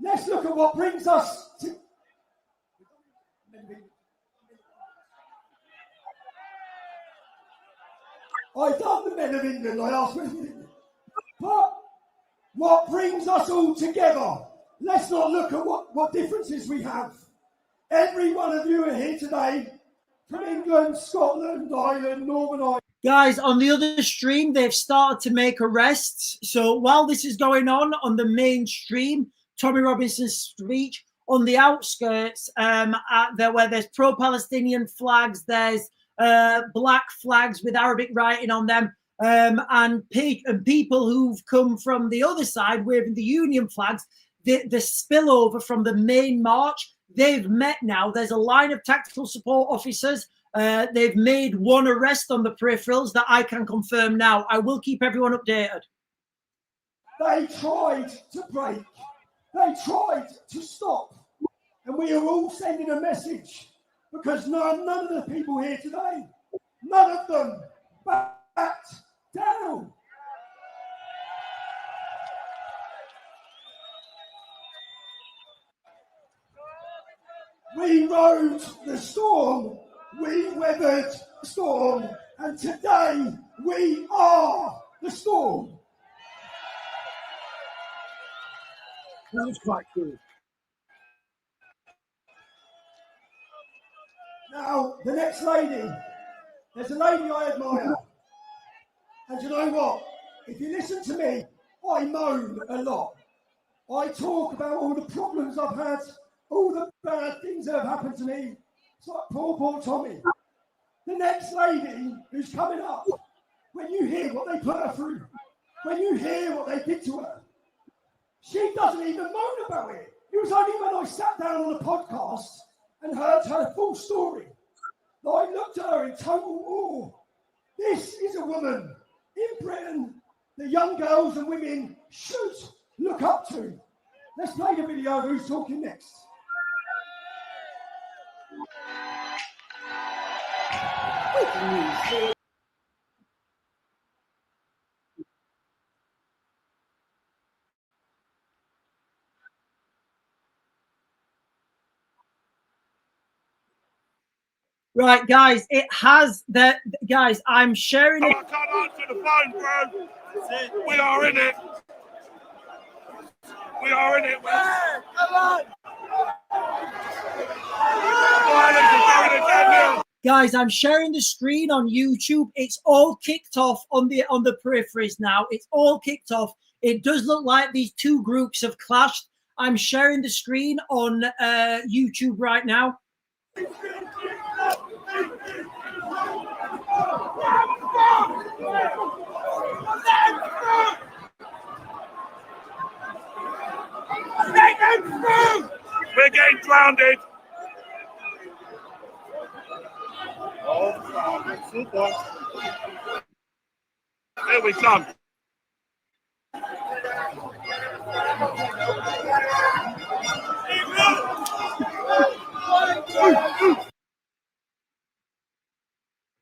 let's look at what brings us to... I done the Men of England, I asked them. But what brings us all together? Let's not look at what differences we have. Every one of you are here today from England, Scotland, Ireland, Northern Ireland. Guys, on the other stream, they've started to make arrests. So while this is going on the main stream, Tommy Robinson's speech, on the outskirts, where there's pro-Palestinian flags, there's black flags with Arabic writing on them, and people who've come from the other side waving the Union flags, the spillover from the main march, they've met now. There's a line of tactical support officers. They've made one arrest on the peripherals that I can confirm now. I will keep everyone updated. They tried to break. They tried to stop. And we are all sending a message because none of the people here today, none of them backed down. We rode the storm, we weathered the storm, and today we are the storm. That was quite cool. Now, the next lady, there's a lady I admire. And you know what? If you listen to me, I moan a lot. I talk about all the problems I've had, all the bad things that have happened to me. It's like poor Tommy. The next lady who's coming up, when you hear what they put her through, when you hear what they did to her, she doesn't even moan about it. It was only when I sat down on a podcast and heard her full story that I looked at her in total awe. This is a woman in Britain that young girls and women should look up to. Let's play the video of who's talking next. Right, guys, it has that. Guys, I'm sharing it. I can't answer the phone, bro. We are in it. We are in it. Come on. Guys, I'm sharing the screen on YouTube. It's all kicked off on the peripheries now. It's all kicked off. It does look like these two groups have clashed. I'm sharing the screen on YouTube right now. We're getting drowned. Here we come.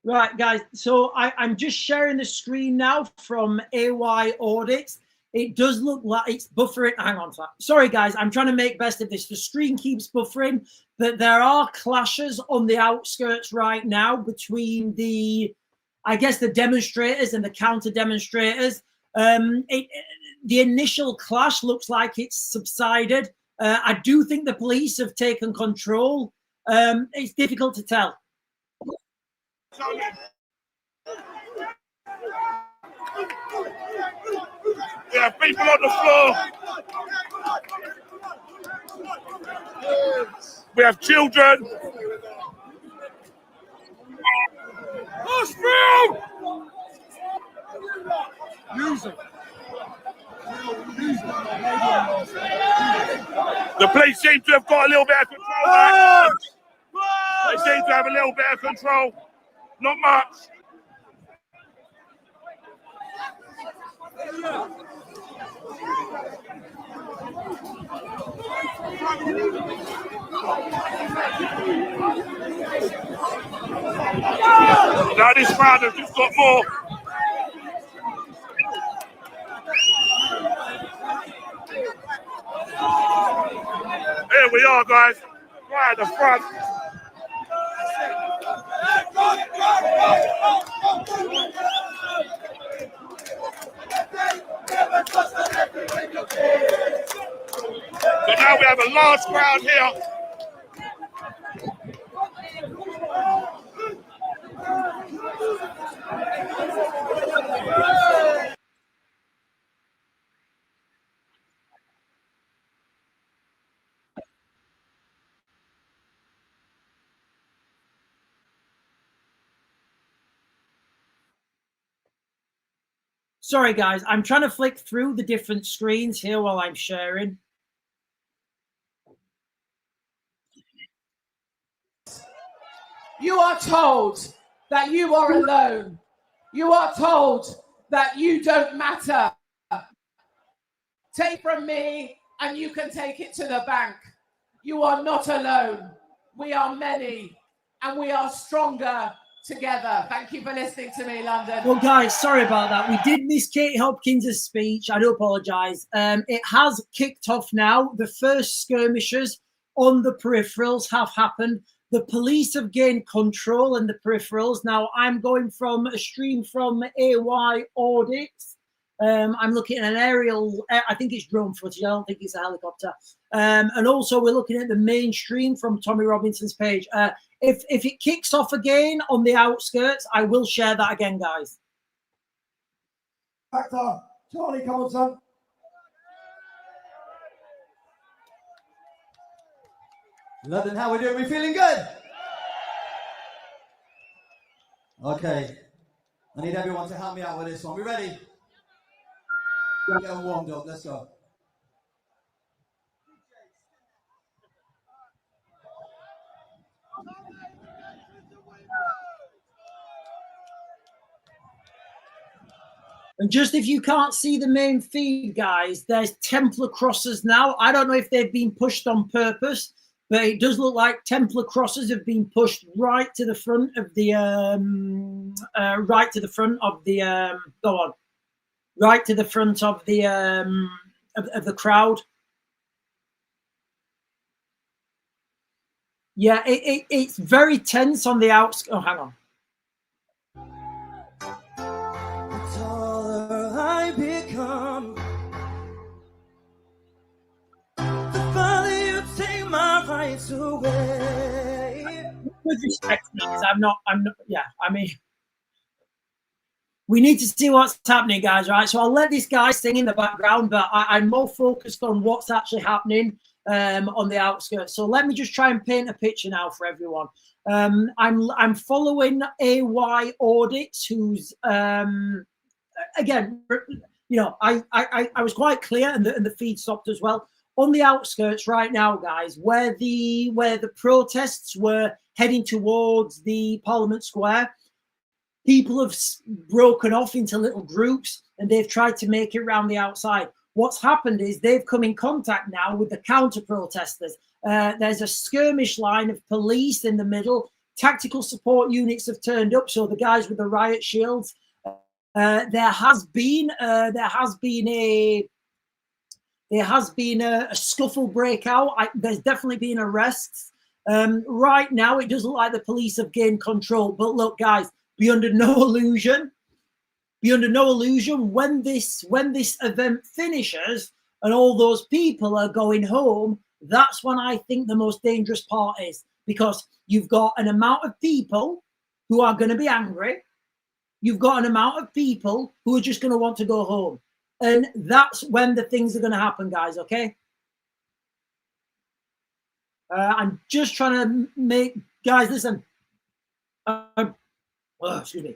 Right, guys, so I'm just sharing the screen now from AY Audits. It does look like it's buffering. Hang on. Sorry, guys, I'm trying to make best of this. The screen keeps buffering, but there are clashes on the outskirts right now between the demonstrators and the counter demonstrators. The initial clash looks like it's subsided. I do think the police have taken control. It's difficult to tell. We have people on the floor. We have children. Push through! The police seem to have got a little bit of control. They seem to have a little bit of control. Not much. crowd has just got more. Here we are, guys, right at the front. So now we have a large crowd here. Sorry, guys. I'm trying to flick through the different screens here while I'm sharing. You are told that you are alone. You are told that you don't matter. Take from me and you can take it to the bank. You are not alone. We are many and we are stronger together. Thank you for listening to me, London. Well, guys, sorry about that. We did miss Kate Hopkins' speech. I do apologise. It has kicked off now. The first skirmishes on the peripherals have happened. The police have gained control in the peripherals. Now, I'm going from a stream from AY Audits. I'm looking at an aerial, I think it's drone footage. I don't think it's a helicopter. And also we're looking at the mainstream from Tommy Robinson's page. If it kicks off again on the outskirts, I will share that again, guys. Actor, Charlie, come on, son. London, how we doing? We feeling good? Okay. I need everyone to help me out with this one. We ready? Get them warmed up. Let's go. And just if you can't see the main feed, guys, there's Templar crosses now. I don't know if they've been pushed on purpose, but it does look like Templar crosses have been pushed right to the front of the of the crowd. Yeah, it's very tense on the outskirts. Oh, hang on. The taller I become, the farther you take my rights away. With respect, because I'm not. Yeah, I mean, we need to see what's happening, guys. Right, so I'll let this guy sing in the background, but I'm more focused on what's actually happening on the outskirts. So let me just try and paint a picture now for everyone. I'm following AY Audits, who's again, you know, I was quite clear, and the feed stopped as well. On the outskirts right now, guys, where the protests were heading towards the Parliament Square, people have broken off into little groups and they've tried to make it around the outside. What's happened is they've come in contact now with the counter-protesters. There's a skirmish line of police in the middle. Tactical support units have turned up, so the guys with the riot shields. There has been a scuffle breakout. There's definitely been arrests. Right now, it doesn't look like the police have gained control. But look, guys, be under no illusion. When this event finishes and all those people are going home, that's when I think the most dangerous part is, because you've got an amount of people who are going to be angry. You've got an amount of people who are just going to want to go home. And that's when the things are going to happen, guys, okay? I'm just trying to make... Guys, listen. Excuse me.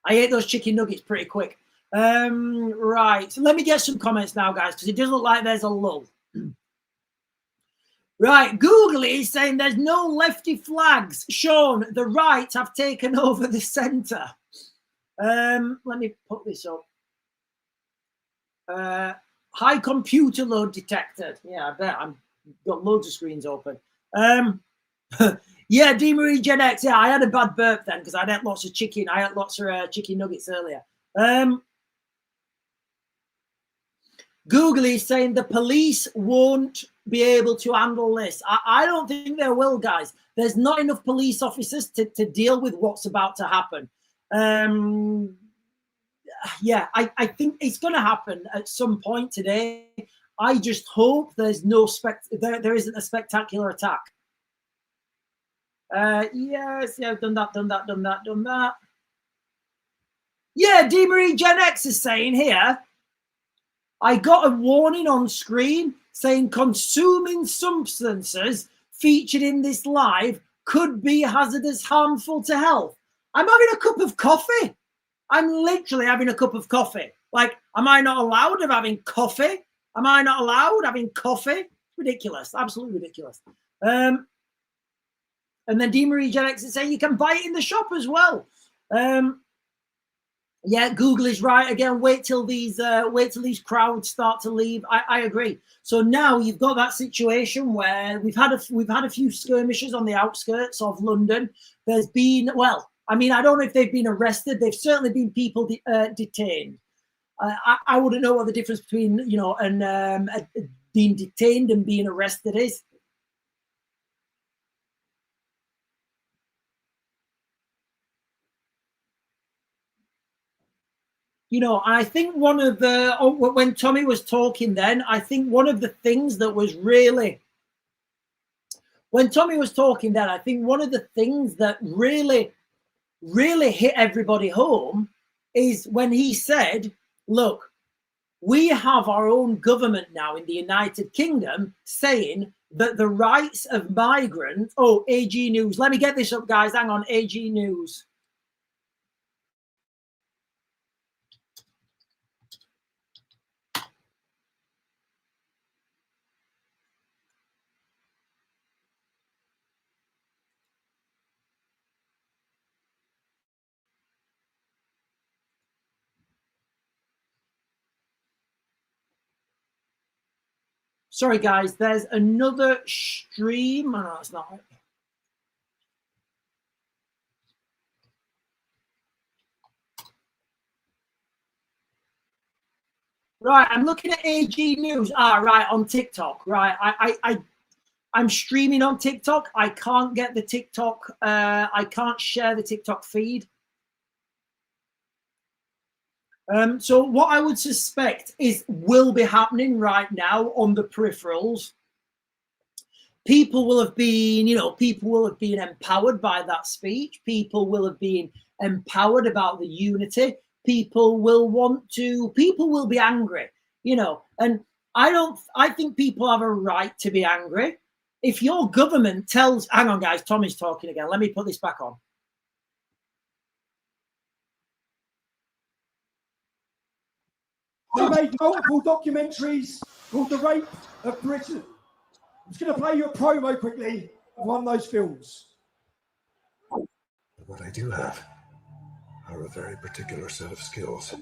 I ate those chicken nuggets pretty quick. Right. So let me get some comments now, guys, because it doesn't look like there's a lull. Right. Google is saying there's no lefty flags. Sean, the right have taken over the centre. Let me put this up. High computer load detected. Yeah, I bet. I've got loads of screens open. Yeah, D. Marie Gen X. Yeah, I had a bad burp then because I ate lots of chicken. I ate lots of chicken nuggets earlier. Google is saying the police won't be able to handle this. I don't think they will, guys. There's not enough police officers to deal with what's about to happen. Yeah, I think it's going to happen at some point today. I just hope there's no there isn't a spectacular attack. Yes, yeah, I've done that. Yeah, D. Marie Gen X is saying here, I got a warning on screen saying consuming substances featured in this live could be hazardous, harmful to health. I'm having a cup of coffee. I'm literally having a cup of coffee. Like, am I not allowed of having coffee? Am I not allowed having coffee? Ridiculous. Absolutely ridiculous. And then D. Marie Gen X is saying you can buy it in the shop as well. Yeah, Google is right again. Wait till these crowds start to leave. I agree. So now you've got that situation where we've had a few skirmishes on the outskirts of London. There's been, well, I mean, I don't know if they've been arrested. They've certainly been people detained. I wouldn't know what the difference between, you know, and being detained and being arrested is. You know, I think one of the, when Tommy was talking then, I think one of the things that was really, when Tommy was talking then, I think one of the things that really hit everybody home is when he said, look, we have our own government now in the United Kingdom saying that the rights of migrants, oh, AG News, let me get this up, guys, hang on, AG News. Sorry, guys, there's another stream. Oh, no, it's not. Right, I'm looking at AG News. Right, on TikTok. Right, I'm streaming on TikTok. I can't get the TikTok. I can't share the TikTok feed. So what I would suspect is will be happening right now on the peripherals. People will have been, you know, people will have been empowered by that speech. People will have been empowered about the unity. People will be angry, you know, and I think people have a right to be angry. If your government tells, hang on, guys, Tommy's talking again. Let me put this back on. They made multiple documentaries called The Rape of Britain. I'm just going to play you a promo quickly of one of those films. What I do have are a very particular set of skills.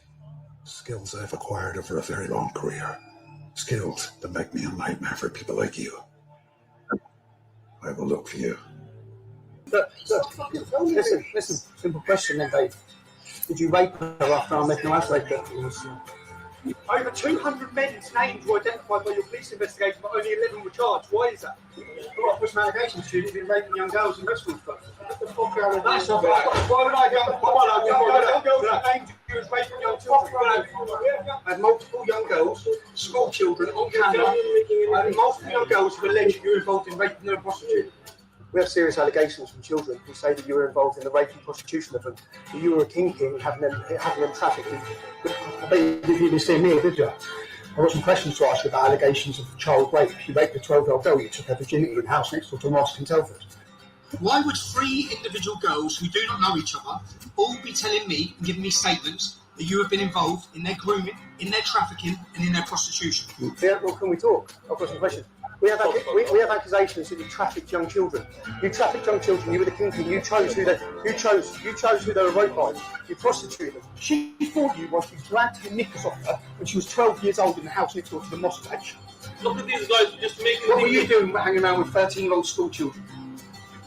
Skills I've acquired over a very long career. Skills that make me a nightmare for people like you. I will look for you. Listen, simple question then, Dave. Did you rape her after I met no house rape her? Over 200 men's names were identified by your police investigation, but only 11 were charged. Why is that? Well, I put some allegations to you. You've been raping young girls in Westwood. What the fuck are you? That's not right. Why would I go? Young girls named you as raping young children. I had multiple young girls, school children on camera. I had multiple young girls who alleged you were involved in raping and prostitution. We have serious allegations from children who say that you were involved in the rape and prostitution of them. That you were a kingpin having them trafficked. I bet you didn't see me, did you? I've got some questions to ask you about allegations of child rape. You raped a 12-year-old girl. You took her virginity in the house next door to a mosque in Telford. Why would 3 individual girls who do not know each other all be telling me and giving me statements that you have been involved in their grooming, in their trafficking, and in their prostitution? Yeah, well, can we talk? I've got some questions. We have accusations that you trafficked young children. You trafficked young children. You were the kingpin. You chose who they were raped by. You prostituted them. She fought you whilst you dragged her knickers off her when she was 12 years old in the house next door to the mosque. Look at these guys just making. What were you doing hanging around with 13-year-old school children?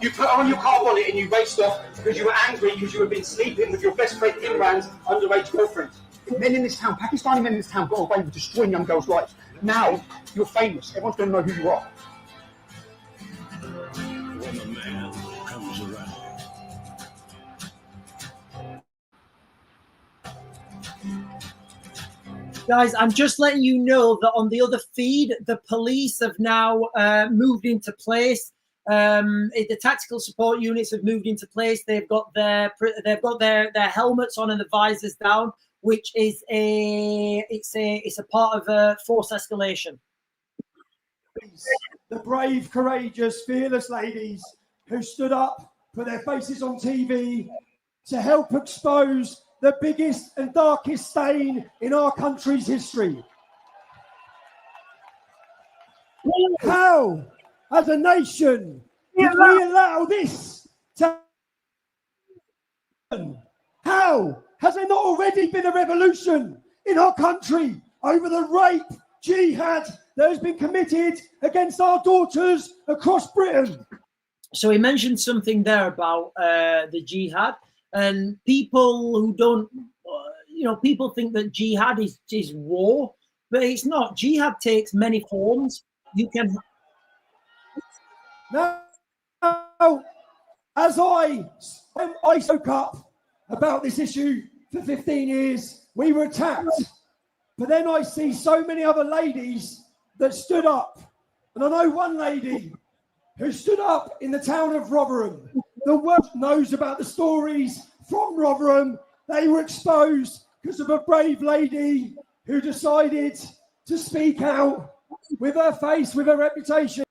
You put on your car bonnet and you raced off because you were angry because you had been sleeping with your best friend Imran's underage girlfriend. Men in this town, Pakistani men in this town got away with destroying young girls' lives. Now you're famous. Everyone's going to know who you are. When a man comes around. Guys, I'm just letting you know that on the other feed, the police have now moved into place. The tactical support units have moved into place. They've got their helmets on and the visors down, which is a part of a force escalation. The brave, courageous, fearless ladies who stood up, put their faces on TV to help expose the biggest and darkest stain in our country's history. How, as a nation, did we allow this to happen? How has there not already been a revolution in our country over the rape, jihad that has been committed against our daughters across Britain? So he mentioned something there about the jihad, and people who don't, people think that jihad is war, but it's not. Jihad takes many forms. You can. Now, as I spoke up about this issue for 15 years, we were attacked. But then I see so many other ladies that stood up. And I know one lady who stood up in the town of Rotherham. The world knows about the stories from Rotherham. They were exposed because of a brave lady who decided to speak out with her face, with her reputation.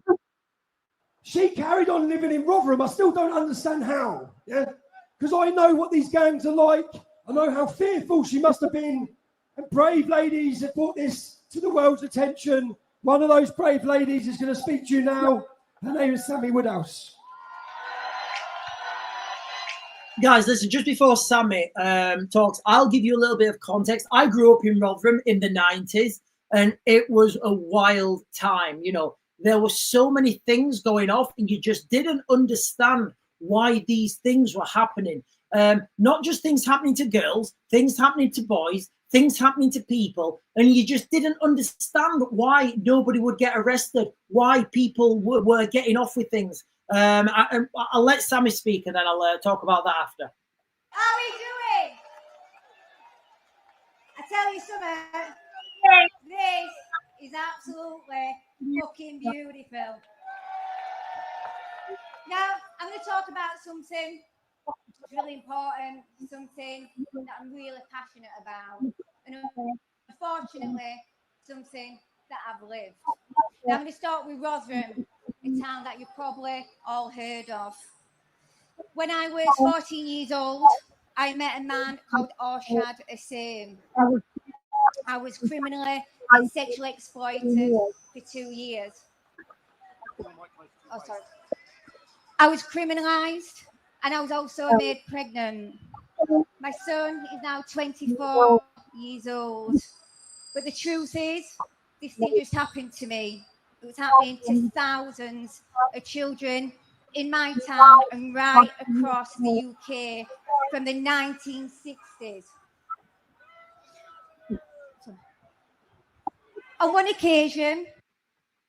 She carried on living in Rotherham. I still don't understand how, because I know what these gangs are like. I know how fearful she must have been. And brave ladies have brought this to the world's attention. One of those brave ladies is going to speak to you now. Her name is Sammy Woodhouse. Guys, listen, just before Sammy talks, I'll give you a little bit of context. I grew up in Rotherham in the 90s, and it was a wild time. There were so many things going off, and you just didn't understand why these things were happening. Not just things happening to girls, things happening to boys, things happening to people, and you just didn't understand why nobody would get arrested, why people were getting off with things. I'll let Sammy speak, and then I'll talk about that after. How are we doing? I tell you something, this is absolutely fucking beautiful. Now, I'm going to talk about something really important, something that I'm really passionate about, and unfortunately, something that I've lived. Now, I'm going to start with Rotherham, a town that you've probably all heard of. When I was 14 years old, I met a man called Arshad Hussain. I was criminally and sexually exploited for 2 years. Oh, sorry. I was criminalised, and I was also made pregnant. My son is now 24 years old. But the truth is, this thing just happened to me. It was happening to thousands of children in my town and right across the UK from the 1960s. On one occasion,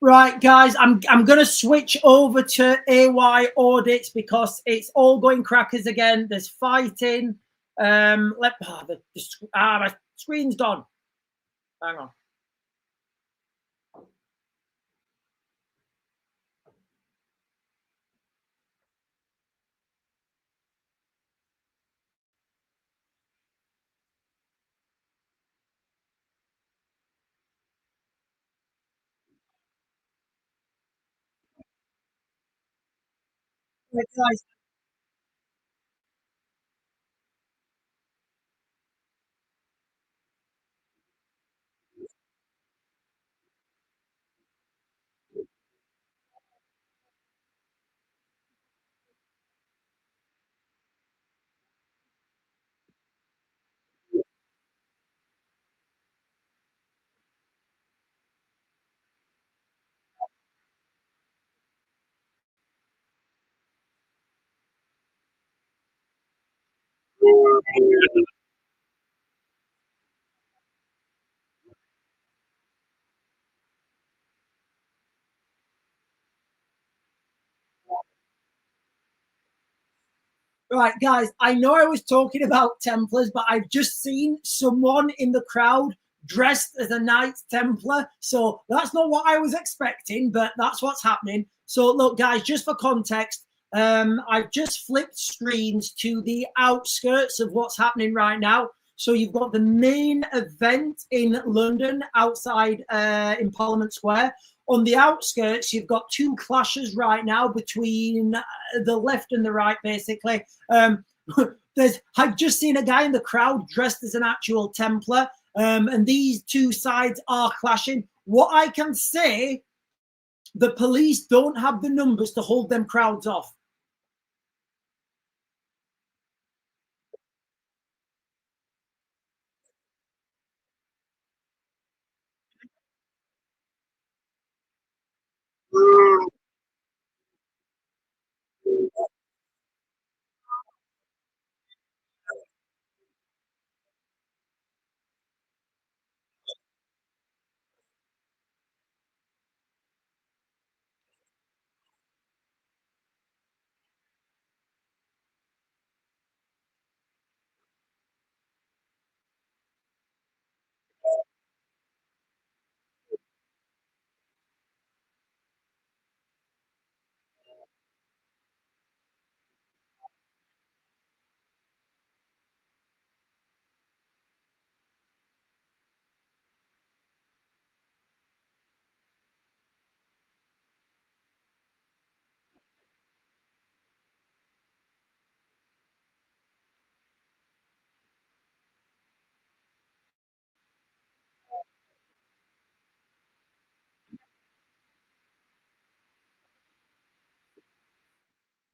Right, guys, I'm going to switch over to AY audits because it's all going crackers again. There's fighting. My screen's gone. Hang on. Right, guys. Right, guys, I know I was talking about Templars, but I've just seen someone in the crowd dressed as a Knight Templar. So that's not what I was expecting, but that's what's happening. So look, guys, just for context, I've just flipped screens to the outskirts of what's happening right now. So you've got the main event in London outside in Parliament Square. On the outskirts, you've got two clashes right now between the left and the right, basically. I've just seen a guy in the crowd dressed as an actual Templar, and these two sides are clashing. What I can say, the police don't have the numbers to hold them crowds off.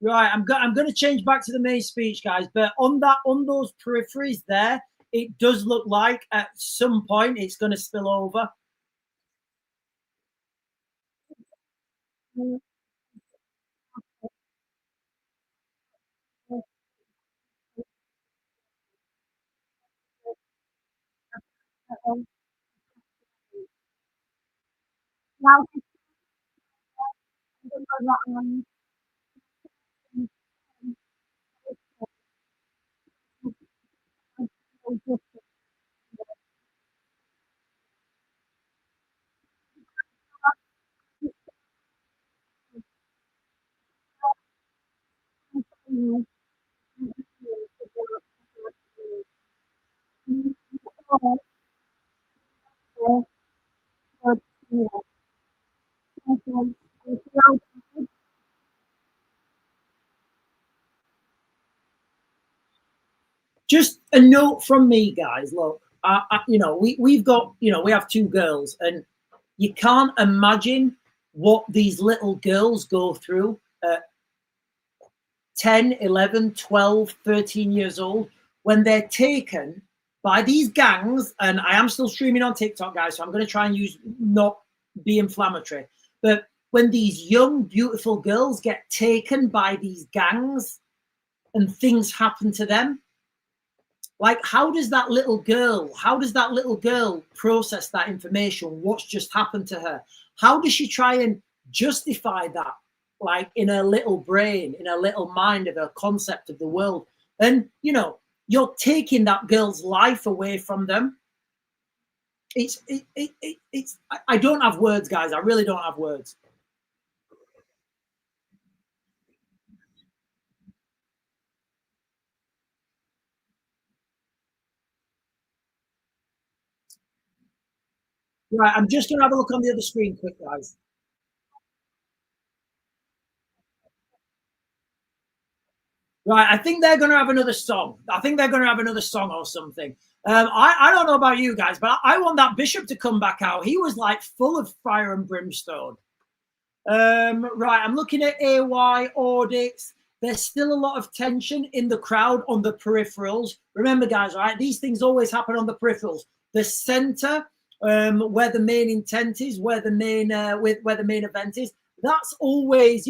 Right, I'm going to change back to the main speech, guys. But on those peripheries there, it does look like at some point it's going to spill over. Just a note from me, guys. Look, we've got, we have two girls, and you can't imagine what these little girls go through at 10, 11, 12, 13 years old when they're taken by these gangs. And I am still streaming on TikTok, guys, so I'm going to try and not be inflammatory. But when these young, beautiful girls get taken by these gangs and things happen to them, like, how does that little girl process that information? What's just happened to her? How does she try and justify that, like, in her little brain, in her little mind of her concept of the world? And, you're taking that girl's life away from them. I don't have words, guys. I really don't have words. Right, I'm just going to have a look on the other screen quick, guys. Right, I think they're going to have another song. Or something. I don't know about you guys, but I want that bishop to come back out. He was like full of fire and brimstone. Right, I'm looking at AY audits. There's still a lot of tension in the crowd on the peripherals. Remember, guys, right? These things always happen on the peripherals. The center, where the main intent is, where the main event is. That's always,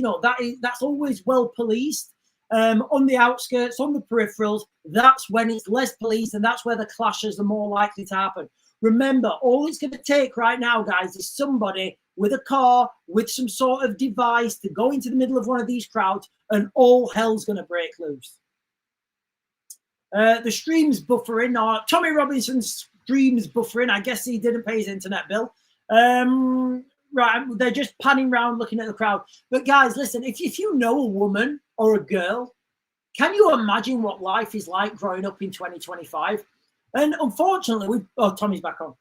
that's always well policed. On the outskirts, on the peripherals, that's when it's less police, and that's where the clashes are more likely to happen. Remember, all it's going to take right now, guys, is somebody with a car, with some sort of device to go into the middle of one of these crowds, and all hell's going to break loose. The stream's buffering, or Tommy Robinson's stream's buffering. I guess he didn't pay his internet bill. Right, they're just panning around looking at the crowd. But guys, listen, if you know a woman or a girl, can you imagine what life is like growing up in 2025? And unfortunately, Tommy's back on.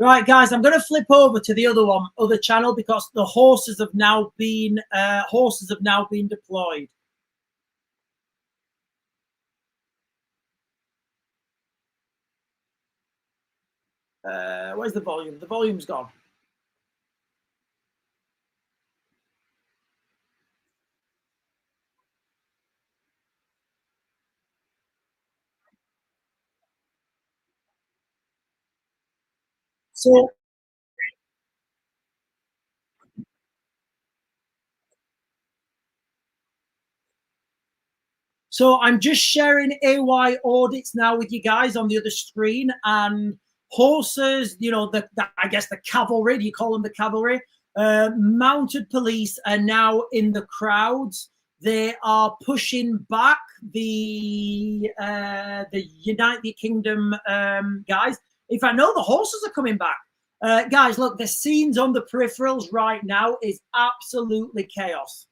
Right, guys, I'm going to flip over to the other channel, because the horses have now been deployed. Where's the volume? The volume's gone. So I'm just sharing AY audits now with you guys on the other screen, and horses, you know, I guess the cavalry, do you call them the cavalry? Mounted police are now in the crowds. They are pushing back the United Kingdom guys. In fact, no, the horses are coming back. Guys, look, the scenes on the peripherals right now is absolutely chaos.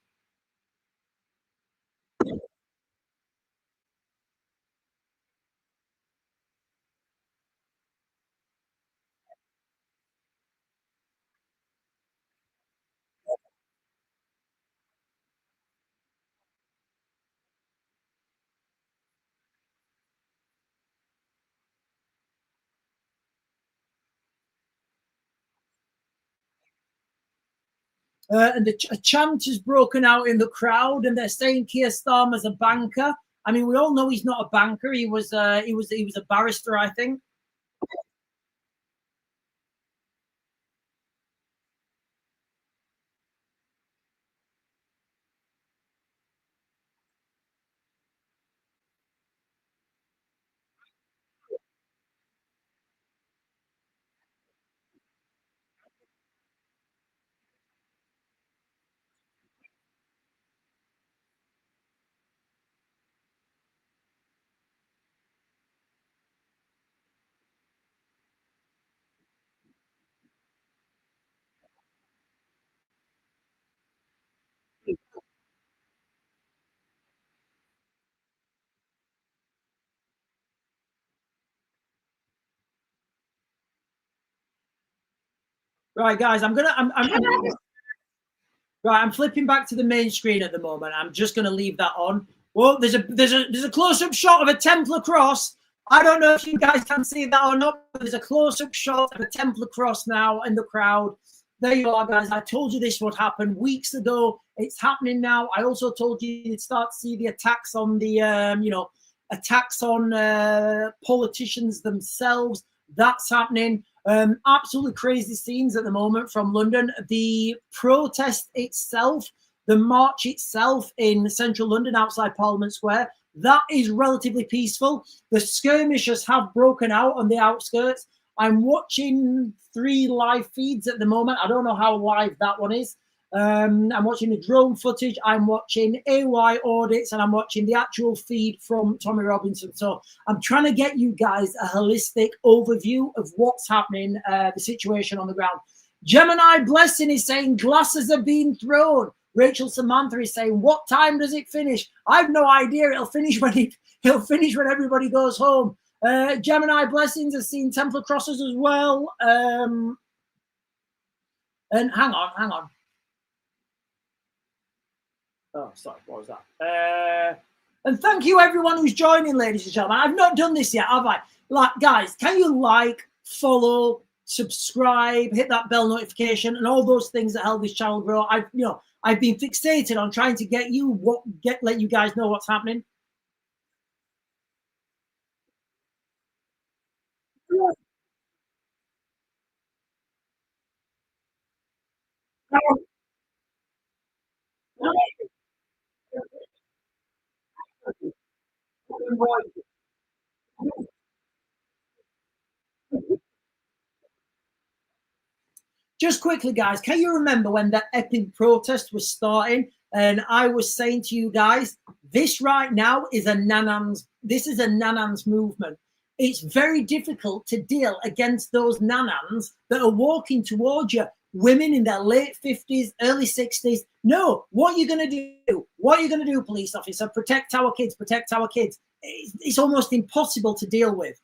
And a chant has broken out in the crowd, and they're saying Keir Starmer's a banker. I mean, we all know he's not a banker. He was a barrister, I think. Right, guys, I'm flipping back to the main screen at the moment. I'm just going to leave that on. Well, there's a close-up shot of a Templar cross. I don't know if you guys can see that or not, but there's a close-up shot of a Templar cross now in the crowd. There you are, guys. I told you this would happen weeks ago. It's happening now. I also told you you'd start to see the attacks on the, attacks on politicians themselves. That's happening. Absolutely crazy scenes at the moment from London. The protest itself, the march itself in central London outside Parliament Square, That is relatively peaceful. The skirmishes have broken out on the outskirts. I'm watching 3 live feeds at the moment. I don't know how live that one is. I'm watching the drone footage. I'm watching AY audits, and I'm watching the actual feed from Tommy Robinson. So I'm trying to get you guys a holistic overview of what's happening, the situation on the ground. Gemini Blessing is saying glasses are being thrown. Rachel Samantha is saying, what time does it finish? I have no idea. It'll finish when everybody goes home. Gemini Blessings has seen Templar crosses as well. And hang on. Oh, sorry, what was that? And thank you everyone who's joining, ladies and gentlemen. I've not done this yet, have I? Like, guys, can you like, follow, subscribe, hit that bell notification, and all those things that help this channel grow? I've been fixated on trying to let you guys know what's happening. Just quickly, guys, can you remember when that epic protest was starting? And I was saying to you guys, this right now is a Nanans movement. It's very difficult to deal against those Nanans that are walking towards you, women in their late 50s, early 60s. No, what are you going to do? What are you going to do, police officer? Protect our kids, protect our kids. It's almost impossible to deal with.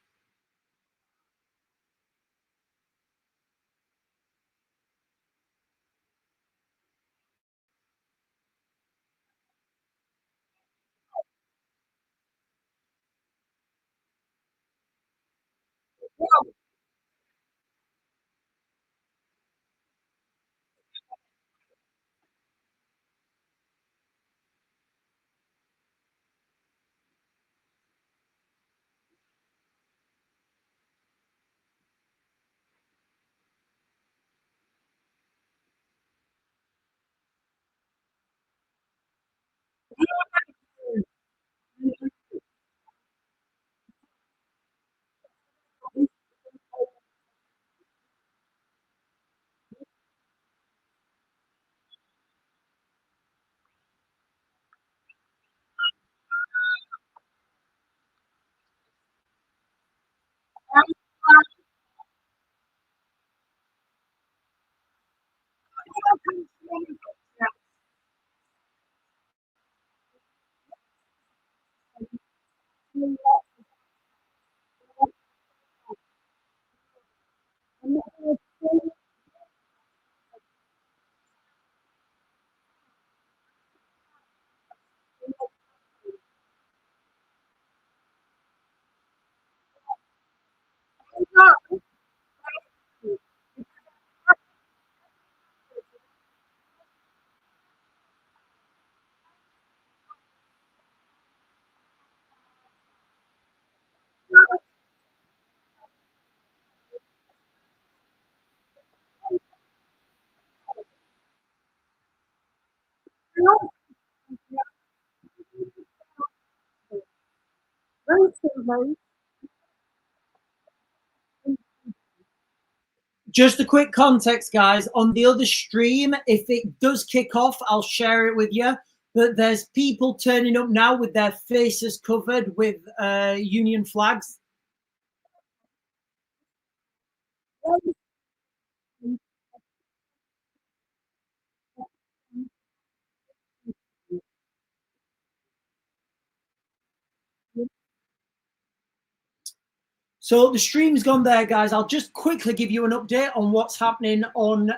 Just a quick context, guys. On the other stream, if it does kick off, I'll share it with you. But there's people turning up now with their faces covered with Union flags. So the stream's gone there, guys. I'll just quickly give you an update on what's happening on.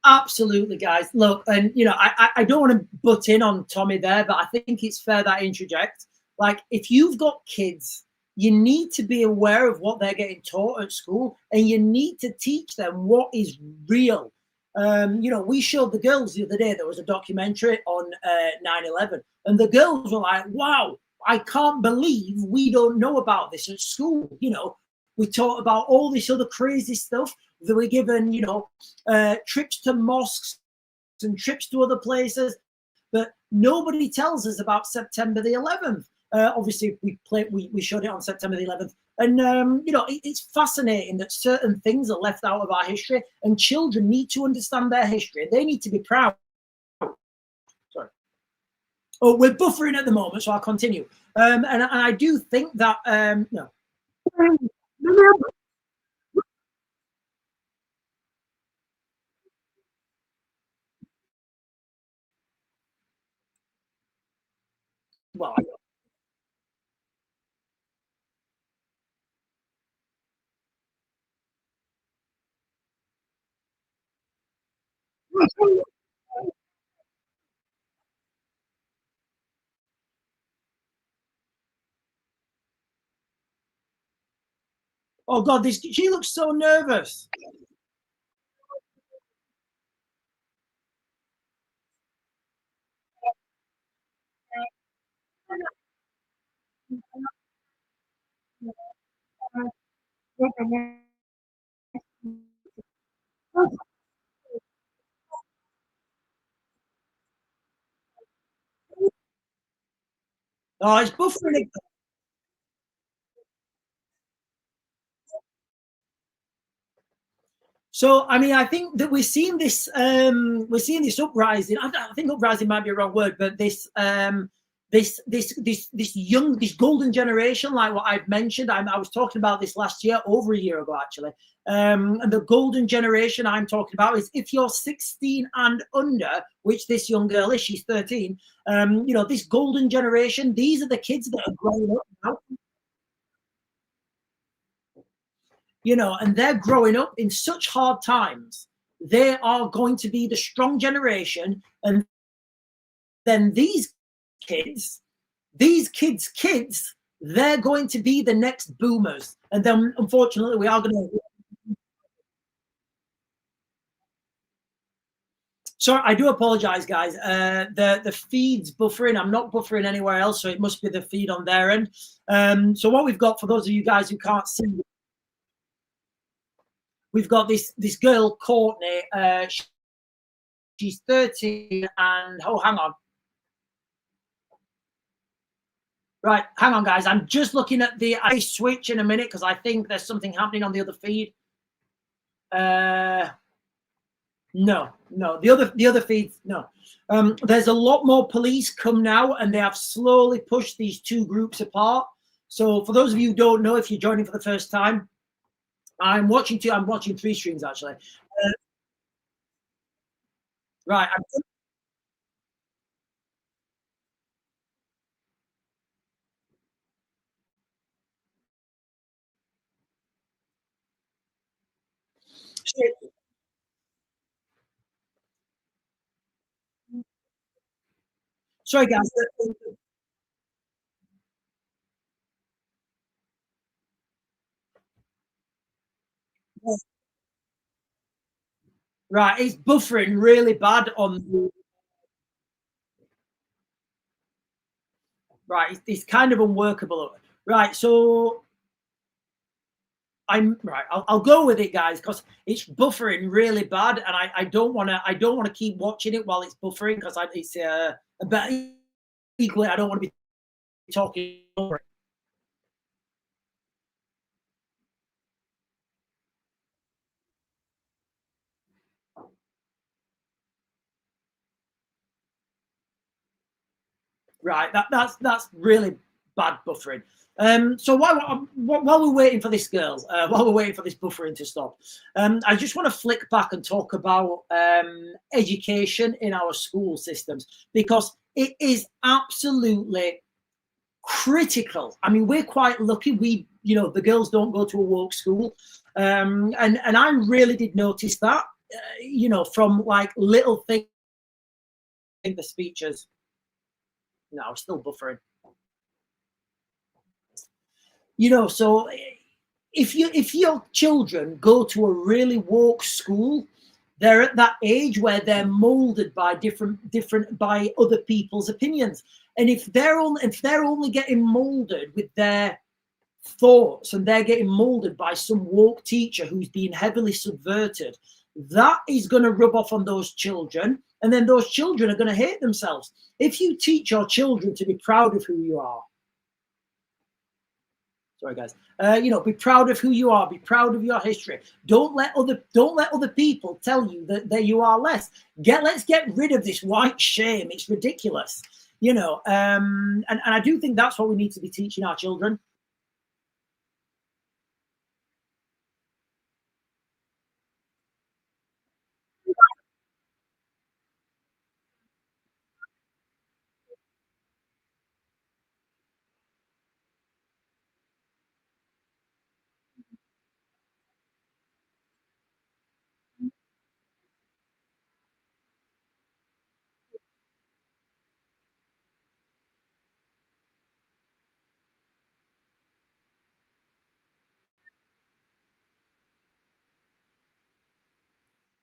Absolutely, guys. Look, and I don't want to butt in on Tommy there, but I think it's fair that I interject. Like, if you've got kids, you need to be aware of what they're getting taught at school, and you need to teach them what is real. We showed the girls the other day, there was a documentary on 9/11, and the girls were like, wow, I can't believe we don't know about this at school. We taught about all this other crazy stuff. They were given, trips to mosques and trips to other places, but nobody tells us about September the 11th. Obviously, we showed it on September the 11th, and it's fascinating that certain things are left out of our history, and children need to understand their history. They need to be proud. Sorry. Oh, we're buffering at the moment, so I'll continue. And I do think that no. Well, oh God, she looks so nervous. Oh, it's buffering. So, I mean, I think that we're seeing this uprising. I think uprising might be a wrong word, but this golden generation, like what I've mentioned. I was talking about this last year, over a year ago, actually. And the golden generation I'm talking about is if you're 16 and under, which this young girl is, she's 13. You know, this golden generation, these are the kids that are growing up now. You know, and they're growing up in such hard times. They are going to be the strong generation, and then these kids, they're going to be the next boomers. And then, unfortunately, we are going to. Sorry, I do apologize, guys. The feed's buffering. I'm not buffering anywhere else, so it must be the feed on their end. So what we've got, for those of you guys who can't see, we've got this girl, Courtney. She's 13, and oh, hang on. Right, hang on, guys. I'm just looking at the. I switch in a minute because I think there's something happening on the other feed. No, the other feeds, no. There's a lot more police come now, and they have slowly pushed these two groups apart. So for those of you who don't know, if you're joining for the first time, I'm watching three streams actually. Right. Sorry, guys. Right, it's buffering really bad on the. Right, it's kind of unworkable. Right, so I'm right. I'll go with it, guys, because it's buffering really bad, and I don't want to keep watching it while it's buffering because it's but equally I don't want to be talking over it. Right, that's really bad buffering. So while we're waiting for this girl, while we're waiting for this buffering to stop, I just want to flick back and talk about education in our school systems, because it is absolutely critical. I mean, we're quite lucky. The girls don't go to a woke school, and I really did notice that, from like little things in the speeches. No, still buffering. So if your children go to a really woke school, they're at that age where they're molded by by other people's opinions. And if they're only getting molded with their thoughts, and they're getting molded by some woke teacher who's being heavily subverted, that is going to rub off on those children, and then those children are going to hate themselves. If you teach your children to be proud of who you are, sorry guys, be proud of who you are, be proud of your history. Don't let other people tell you that you are less. Let's get rid of this white shame. It's ridiculous, and I do think that's what we need to be teaching our children.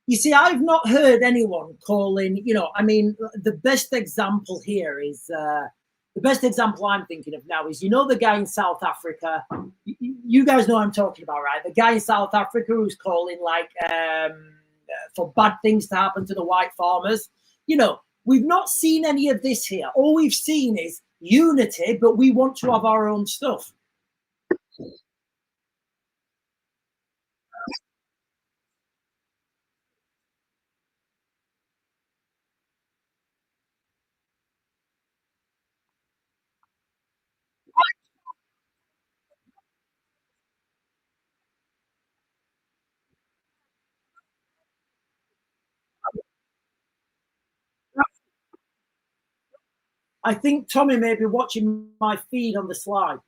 You see, I've not heard anyone calling, the best example here is, the best example I'm thinking of now is, the guy in South Africa. You guys know what I'm talking about, right? The guy in South Africa who's calling, for bad things to happen to the white farmers. We've not seen any of this here. All we've seen is, unity, but we want to have our own stuff. I think Tommy may be watching my feed on the slide.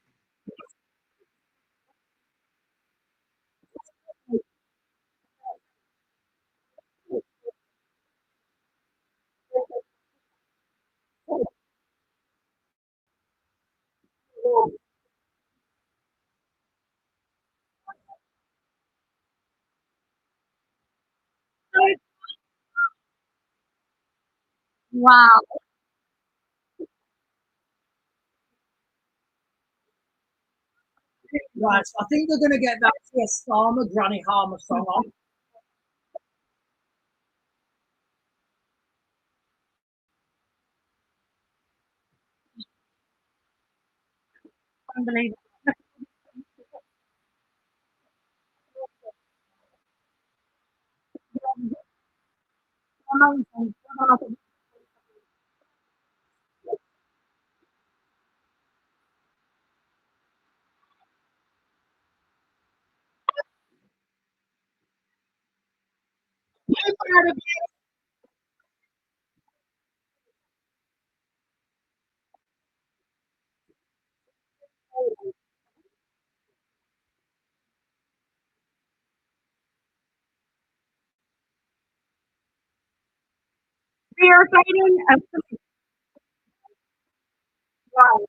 Wow. Right, so I think they're going to get that Farmer Granny Harmer song on. Unbelievable. We are fighting a wow.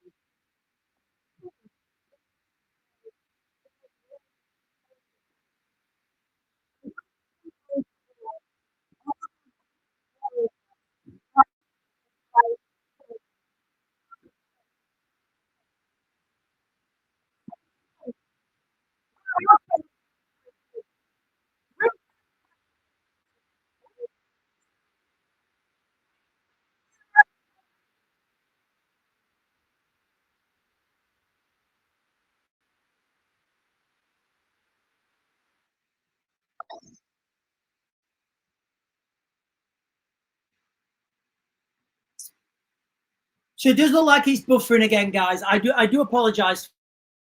So it does look like he's buffering again, guys. I do apologize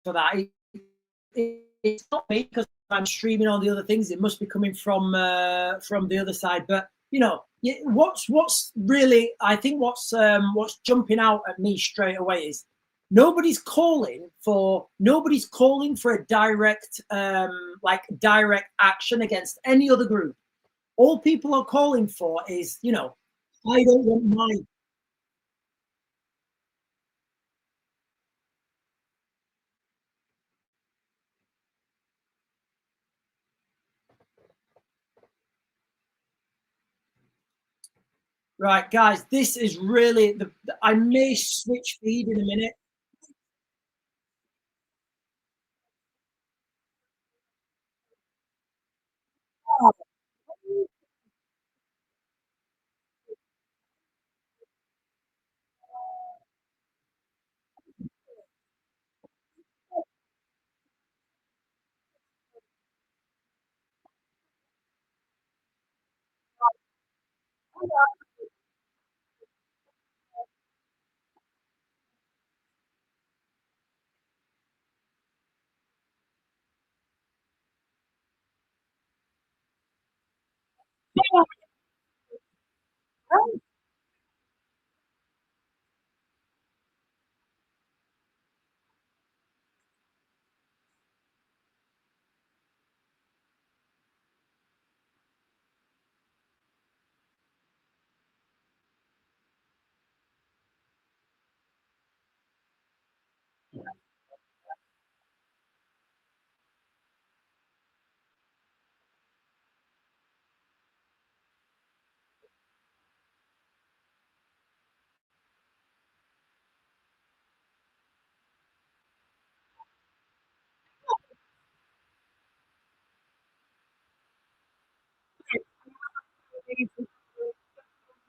for that. It's not me because I'm streaming all the other things. It must be coming from the other side. But you know, what's really, I think what's jumping out at me straight away is nobody's calling for a direct direct action against any other group. All people are calling for is, you know, I don't want my right, guys. This is really I may switch feed in a minute.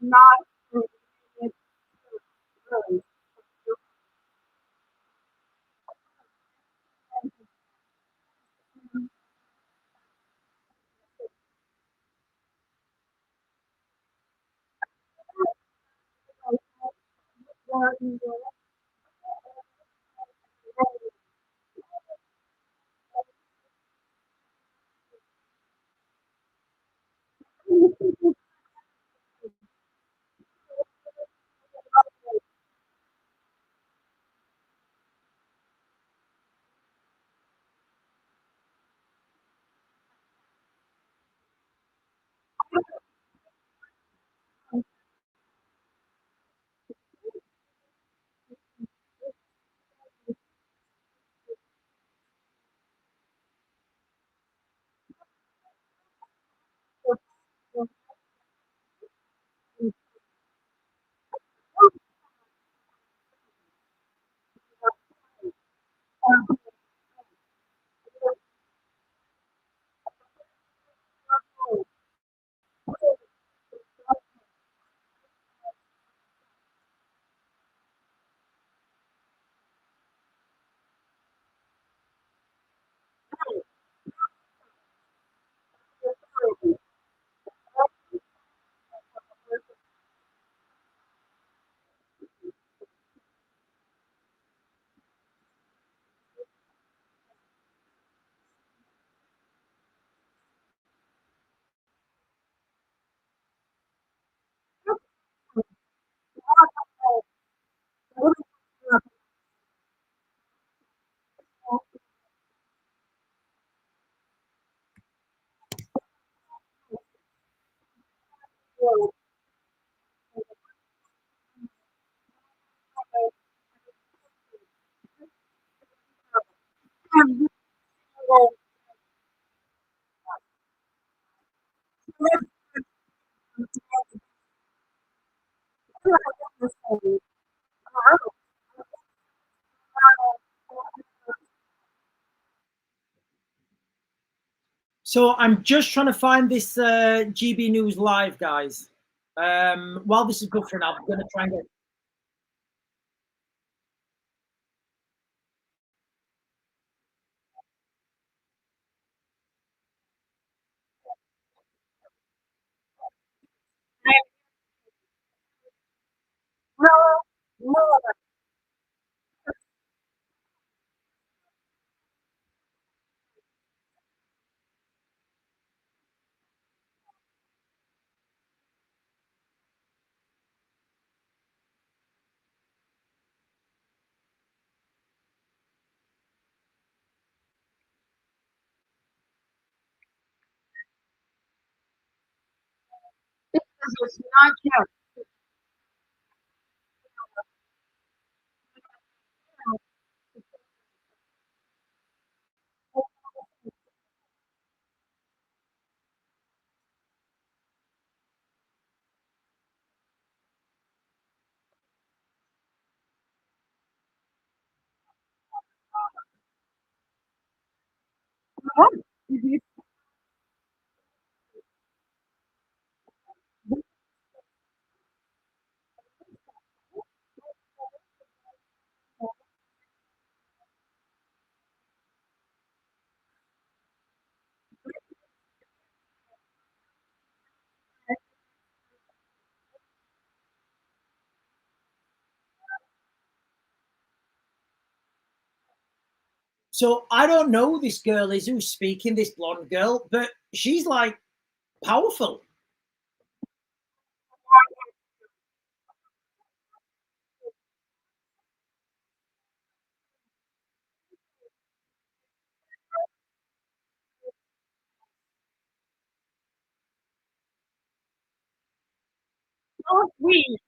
Not So I'm just trying to find this GB News Live, guys. While this is buffering up, I'm going to try and get. It's not just. So I don't know who this girl is who's speaking, this blonde girl, but she's like powerful. So sweet.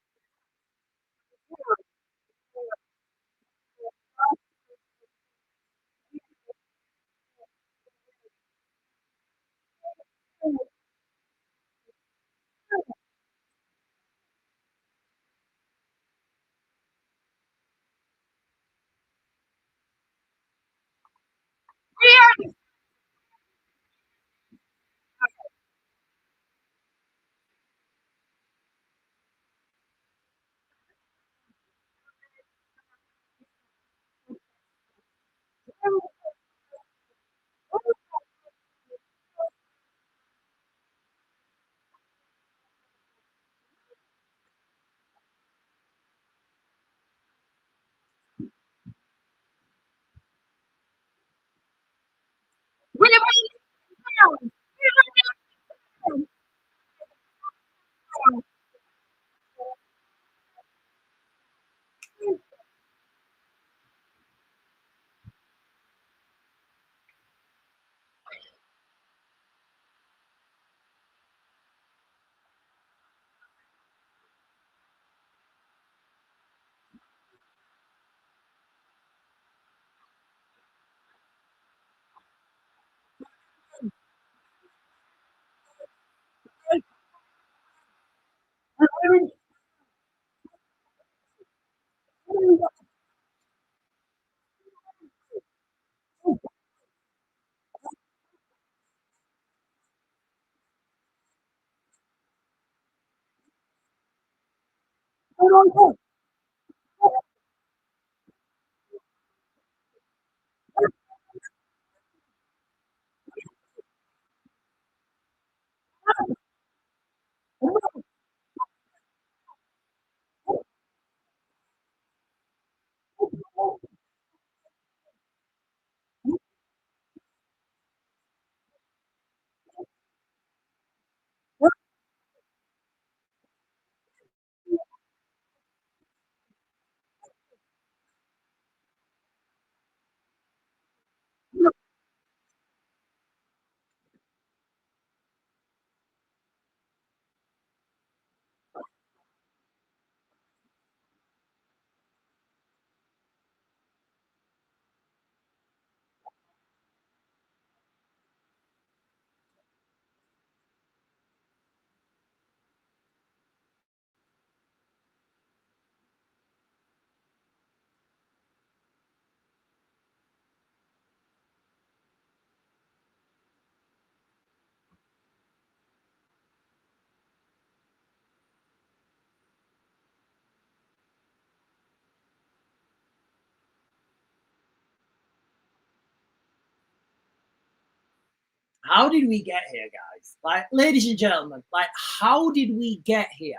How did we get here, guys? Like, ladies and gentlemen, like, how did we get here?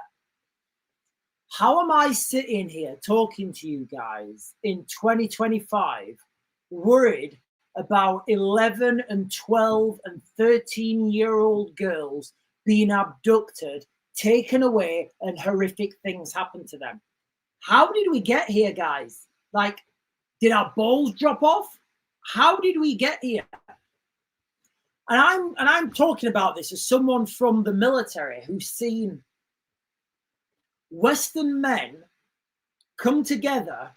How am I sitting here talking to you guys in 2025, worried about 11 and 12 and 13-year-old girls being abducted, taken away, and horrific things happen to them? How did we get here, guys? Like, did our balls drop off? How did we get here? And I'm talking about this as someone from the military who's seen Western men come together.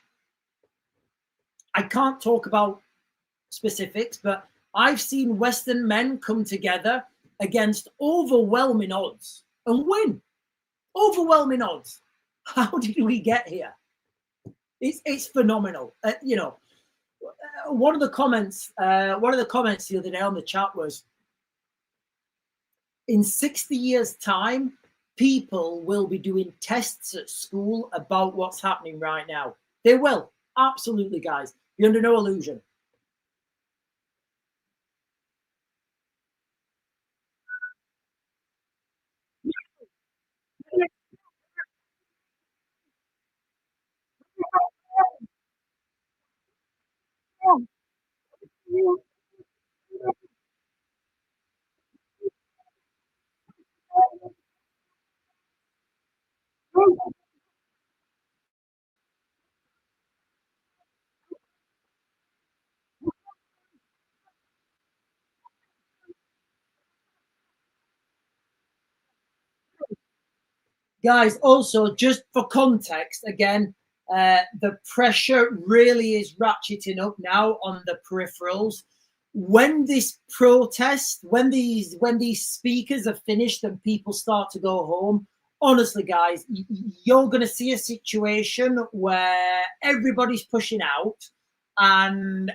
I can't talk about specifics, but I've seen Western men come together against overwhelming odds and win. Overwhelming odds. How did we get here? It's phenomenal. You know, one of the comments the other day on the chat was, in 60 years' time, people will be doing tests at school about what's happening right now. They will. Absolutely, guys. You're under no illusion. Guys, also, just for context, again, the pressure really is ratcheting up now on the peripherals. When this protest, when these speakers are finished and people start to go home, honestly, guys, you're going to see a situation where everybody's pushing out, and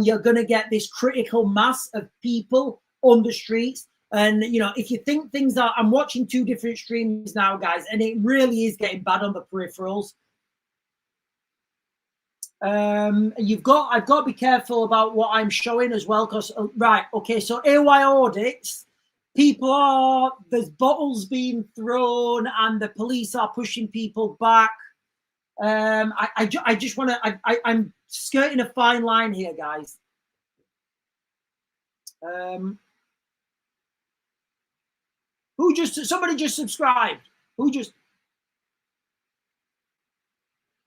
you're going to get this critical mass of people on the streets. And, you know, if you think things are, I'm watching two different streams now, guys, and it really is getting bad on the peripherals. I've got to be careful about what I'm showing as well, because, right, okay, so AY audits, there's bottles being thrown and the police are pushing people back. I just want to, I'm skirting a fine line here, guys. Somebody just subscribed? Who just?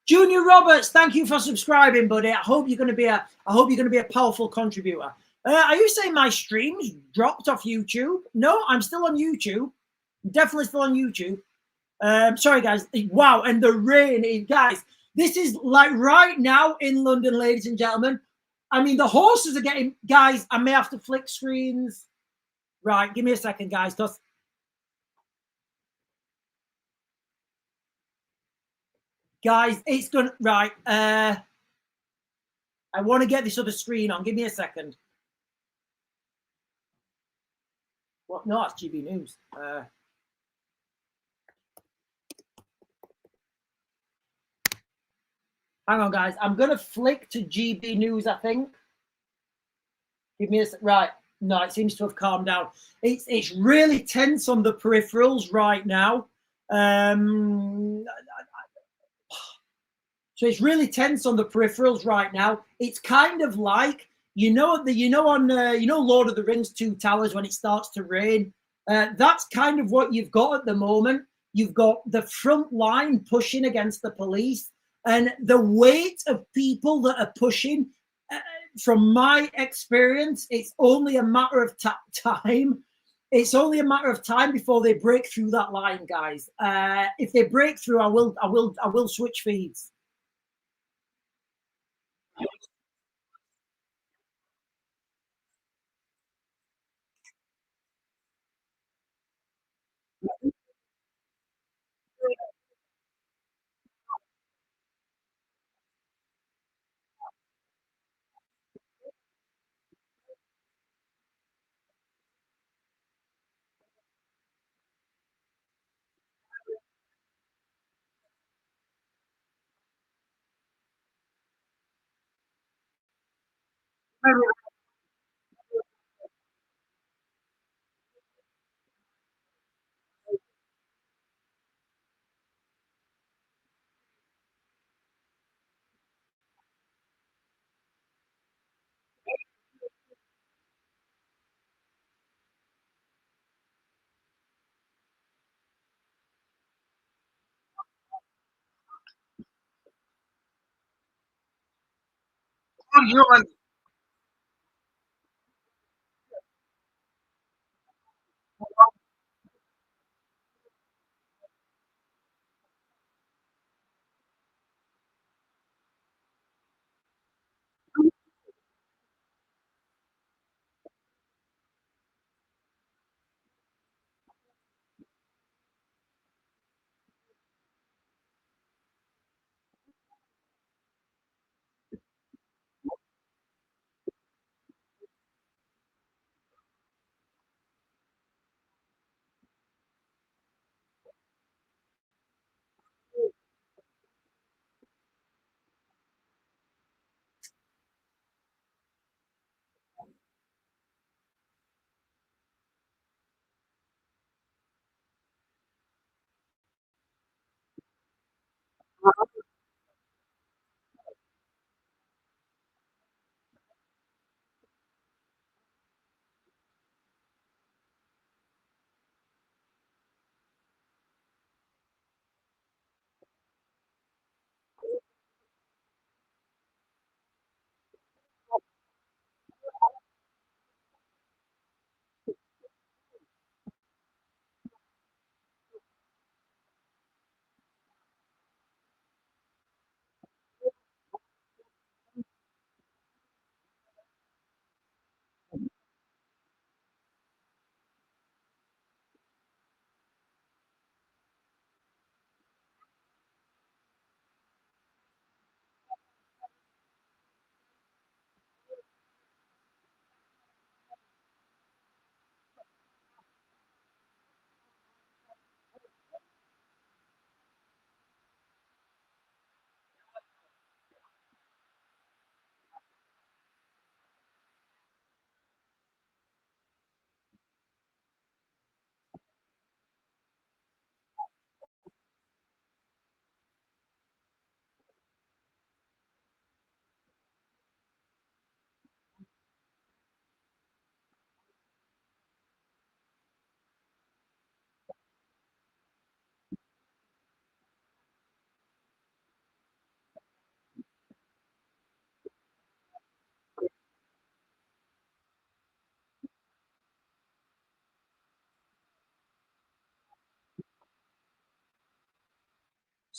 Junior Roberts, thank you for subscribing, buddy. I hope you're going to be a powerful contributor. Are you saying my streams dropped off YouTube? No, I'm still on YouTube. Definitely still on YouTube. Sorry, guys. Wow, and the rain, guys. This is like right now in London, ladies and gentlemen. I mean, the horses are getting, guys. I may have to flick screens. Right, give me a second, guys. Guys, it's gonna right. I want to get this other screen on. Give me a second. What? No, it's GB News. Hang on, guys. I'm gonna flick to GB News. I think. Give me a right. No, it seems to have calmed down. It's really tense on the peripherals right now. So it's really tense on the peripherals right now. It's kind of like on Lord of the Rings Two Towers when it starts to rain. That's kind of what you've got at the moment. You've got the front line pushing against the police, and the weight of people that are pushing. From my experience, it's only a matter of time. It's only a matter of time before they break through that line, guys. If they break through, I will switch feeds.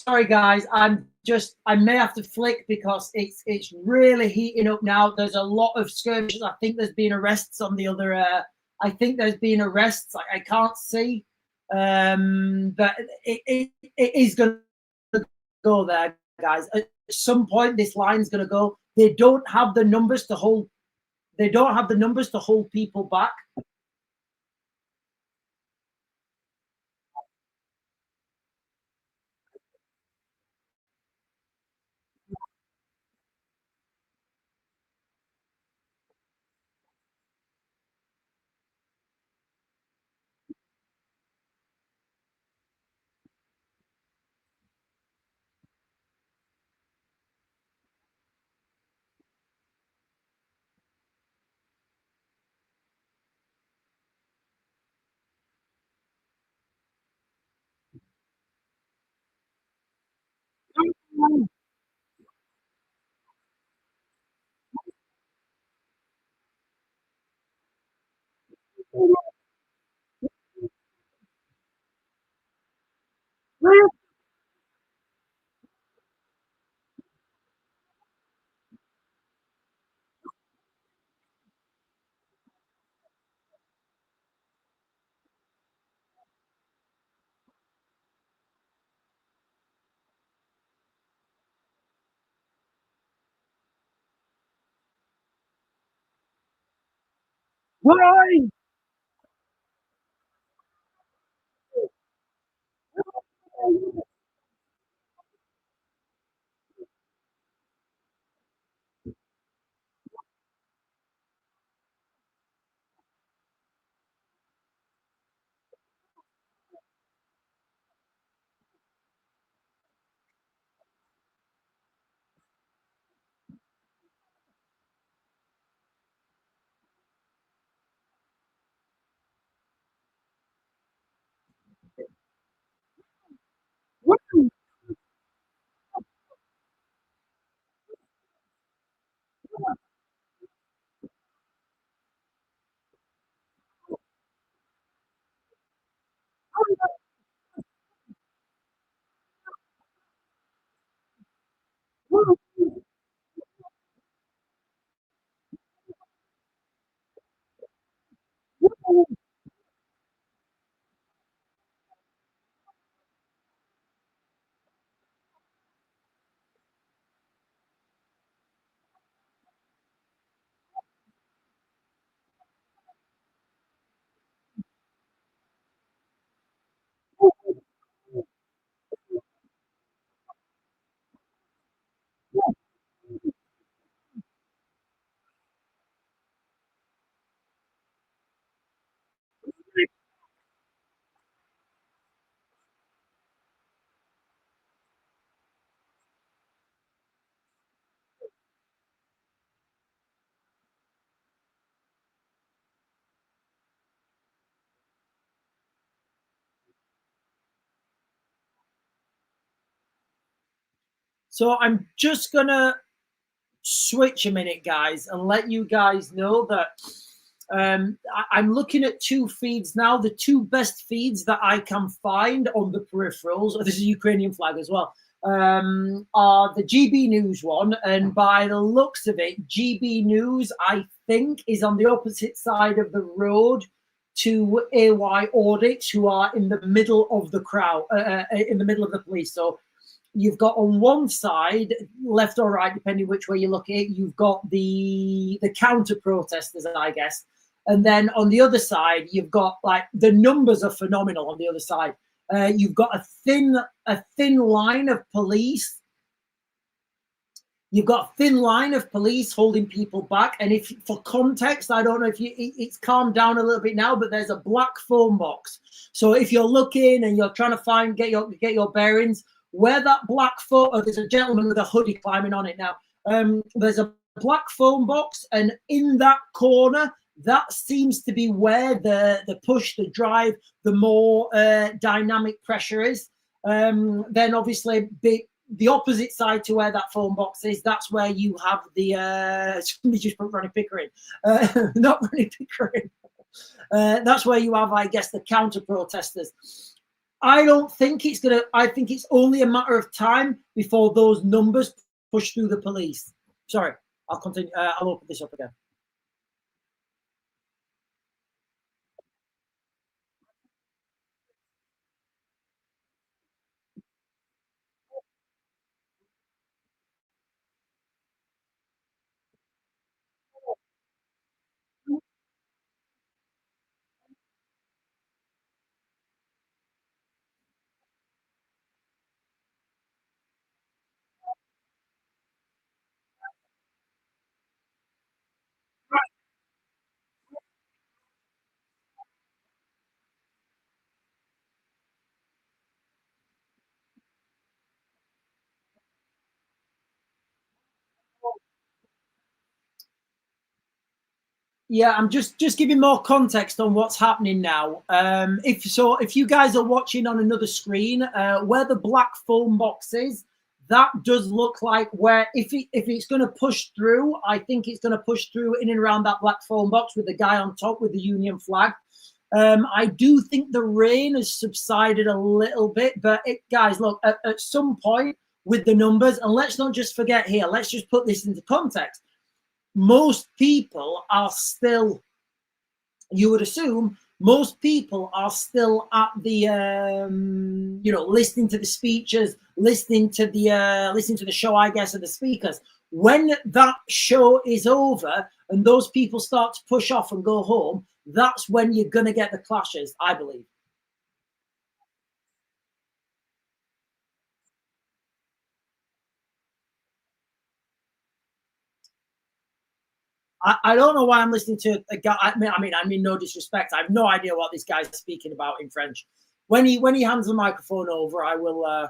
Sorry, guys. I may have to flick because it's really heating up now. There's a lot of skirmishes. I think there's been arrests on the other. I think there's been arrests. I can't see, but it is going to go there, guys. At some point, this line's going to go. They don't have the numbers to hold. They don't have the numbers to hold people back. Why? So I'm just gonna switch a minute, guys, and let you guys know that I'm looking at two feeds now. The two best feeds that I can find on the peripherals, this is a Ukrainian flag as well, are the GB News one. And by the looks of it, GB News, I think, is on the opposite side of the road to AY Audits, who are in the middle of the crowd, in the middle of the police. So you've got on one side, left or right, depending which way you look at it, you've got the counter protesters, I guess. And then on the other side, you've got, like, the numbers are phenomenal on the other side. You've got a thin line of police. You've got a thin line of police holding people back. And if, for context, I don't know if it's calmed down a little bit now, but there's a black phone box. So if you're looking and you're trying to get your bearings, where that black phone, there's a gentleman with a hoodie climbing on it now. There's a black phone box, and in that corner, that seems to be where the push, the drive, the more dynamic pressure is. Then obviously the opposite side to where that phone box is, that's where you have the somebody just put Ronnie Pickering, not Ronnie Pickering. That's where you have, I guess, the counter protesters. I don't think it's gonna. I think it's only a matter of time before those numbers push through the police. Sorry, I'll continue. I'll open this up again. Yeah, I'm just giving more context on what's happening now. If you guys are watching on another screen, where the black phone box is, that does look like where if it's going to push through, I think it's going to push through in and around that black phone box with the guy on top with the Union flag. I do think the rain has subsided a little bit, but guys, look, at some point with the numbers, and let's not just forget here, let's just put this into context. Most people are still, you would assume, most people are still at the, listening to the speeches, listening to the show, I guess, of the speakers. When that show is over and those people start to push off and go home, that's when you're going to get the clashes, I believe. I don't know why I'm listening to a guy. I mean, no disrespect. I have no idea what this guy's speaking about in French. When he hands the microphone over, I will.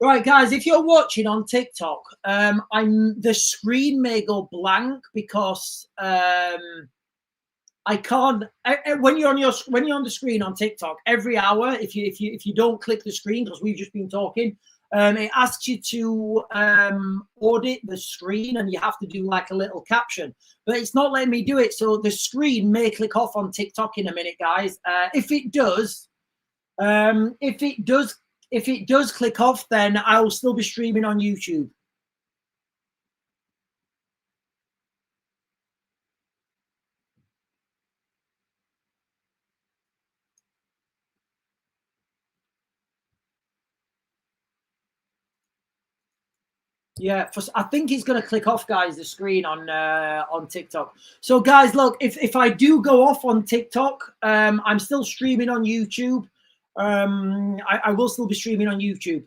Right, guys, if you're watching on TikTok, the screen may go blank because I can't. When you're on the screen on TikTok every hour, if you don't click the screen because we've just been talking, it asks you to audit the screen and you have to do like a little caption, but it's not letting me do it. So the screen may click off on TikTok in a minute, guys. If it does, if it does click off, then I will still be streaming on YouTube. Yeah, I think it's going to click off, guys, the screen on TikTok. So, guys, look, if I do go off on TikTok, I'm still streaming on YouTube. I will still be streaming on YouTube.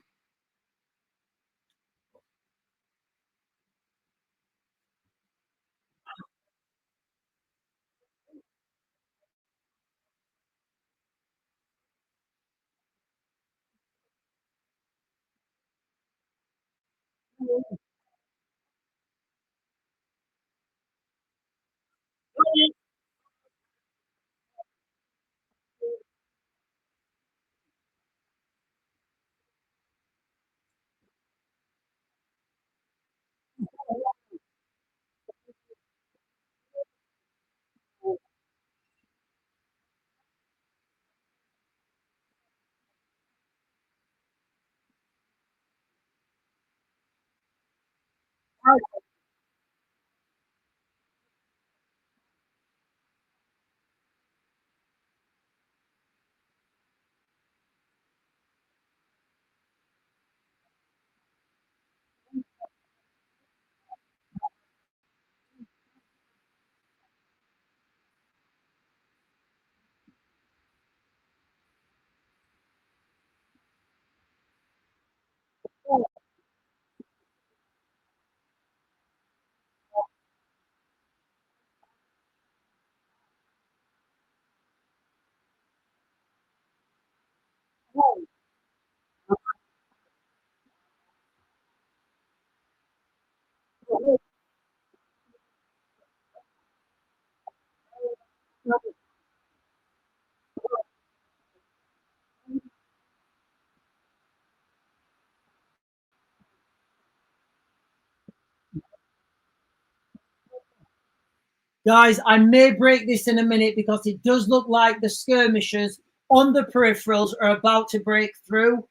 Guys, I may break this in a minute because it does look like the skirmishers on the peripherals are about to break through.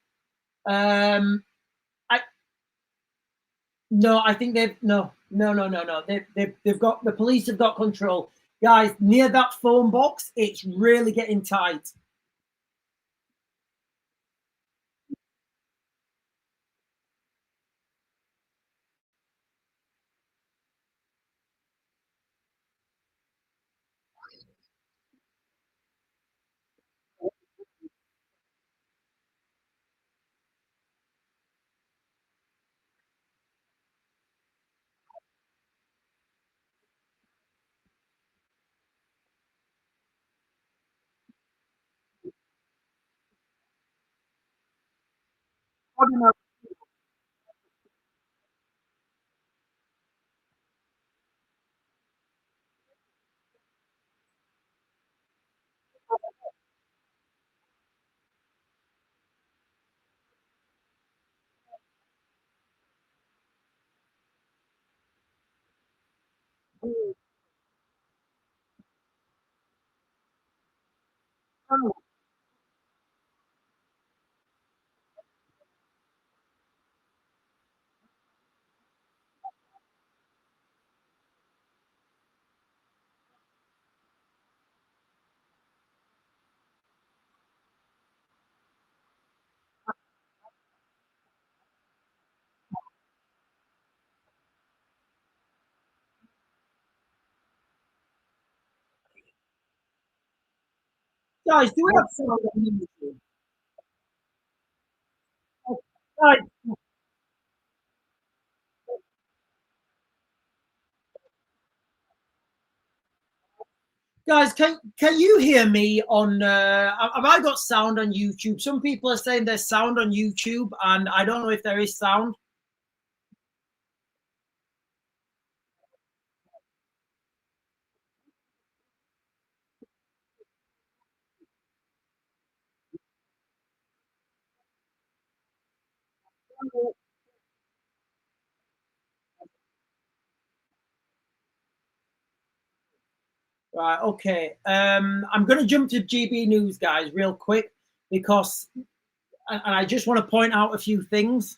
I think they've no. They've got, the police have got control. Guys, near that phone box, it's really getting tight. Guys, do we have sound on YouTube? Guys, guys, can you hear me on? Have I got sound on YouTube? Some people are saying there's sound on YouTube, and I don't know if there is sound. Right, okay. I'm going to jump to GB News, guys, real quick, because and I just want to point out a few things.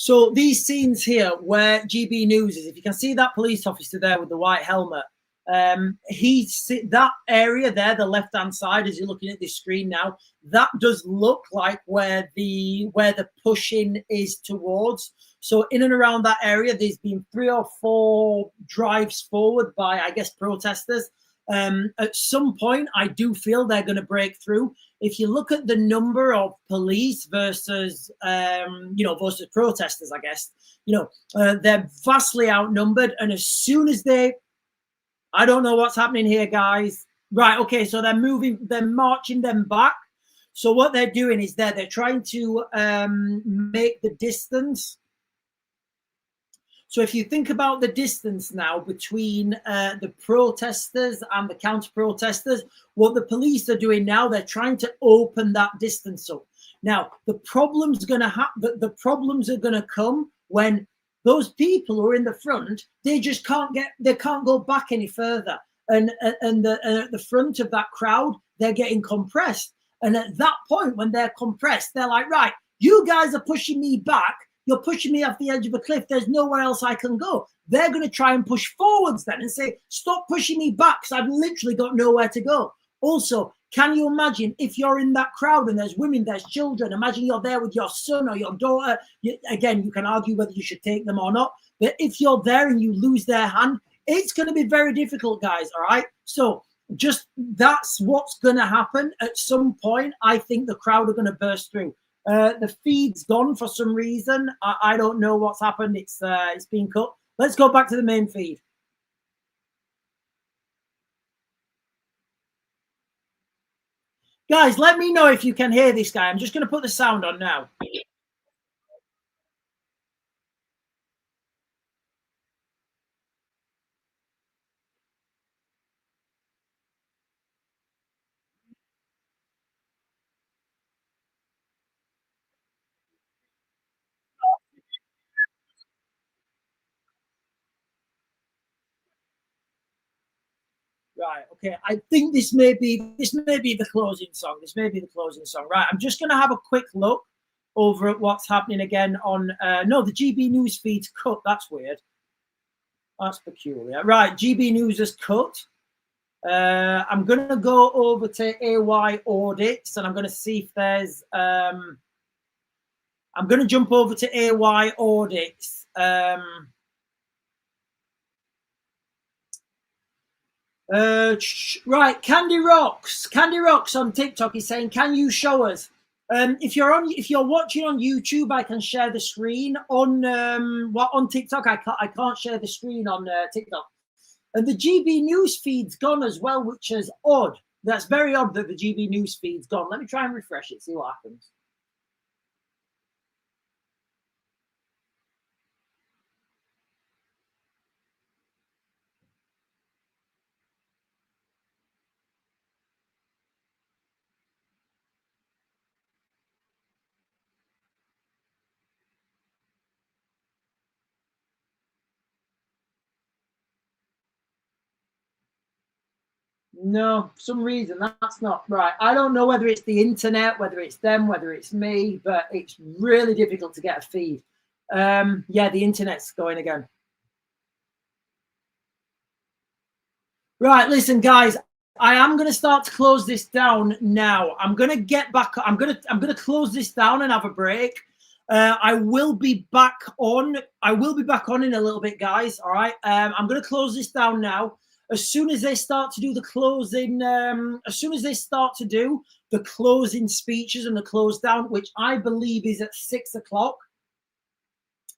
So these scenes here where GB News is, if you can see that police officer there with the white helmet, that area there, the left-hand side, as you're looking at this screen now, that does look like where the push-in is towards. So in and around that area, there's been 3 or 4 drives forward by, I guess, protesters. At some point, I do feel they're going to break through. If you look at the number of police versus, versus protesters, I guess, they're vastly outnumbered. And as soon as I don't know what's happening here, guys. Right, okay, so they're marching them back. So what they're doing is they're trying to make the distance. So if you think about the distance now between the protesters and the counter-protesters, what the police are doing now, they're trying to open that distance up. Now, the problems are going to come when those people who are in the front, they can't go back any further. And at the front of that crowd, they're getting compressed. And at that point, when they're compressed, they're like, right, you guys are pushing me back. You're pushing me off the edge of a cliff. There's nowhere else I can go. They're going to try and push forwards then and say, stop pushing me back because I've literally got nowhere to go. Also, can you imagine if you're in that crowd and there's women, there's children, imagine you're there with your son or your daughter. Again, you can argue whether you should take them or not. But if you're there and you lose their hand, it's going to be very difficult, guys. All right. So just that's what's going to happen. At some point, I think the crowd are going to burst through. The feed's gone for some reason. I don't know what's happened. It's been cut. Let's go back to the main feed. Guys, let me know if you can hear this guy. I'm just going to put the sound on now. Right. Okay. I think this may be the closing song. This may be the closing song. Right. I'm just going to have a quick look over at what's happening again on. No, the GB News feed's cut. That's weird. That's peculiar. Right. GB News has cut. I'm going to go over to AY Audits and I'm going to see if there's. I'm going to jump over to AY Audits. Right, Candy Rocks on TikTok is saying, can you show us? If you're watching on YouTube, I can share the screen. On TikTok, I can't share the screen on TikTok. And the GB News feed's gone as well, which is odd. That's very odd that the GB News feed's gone. Let me try and refresh it, see what happens. No, for some reason that's not right. I don't know whether it's the internet, whether it's them, whether it's me, but it's really difficult to get a feed. Yeah, the internet's going again. Right, listen, guys, I am going to start to close this down now. I'm going to get back. I'm going to close this down and have a break. I will be back on. I will be back on in a little bit, guys. All right. I'm going to close this down now. As soon as they start to do the closing, the closing speeches and the close down, which I believe is at 6 o'clock.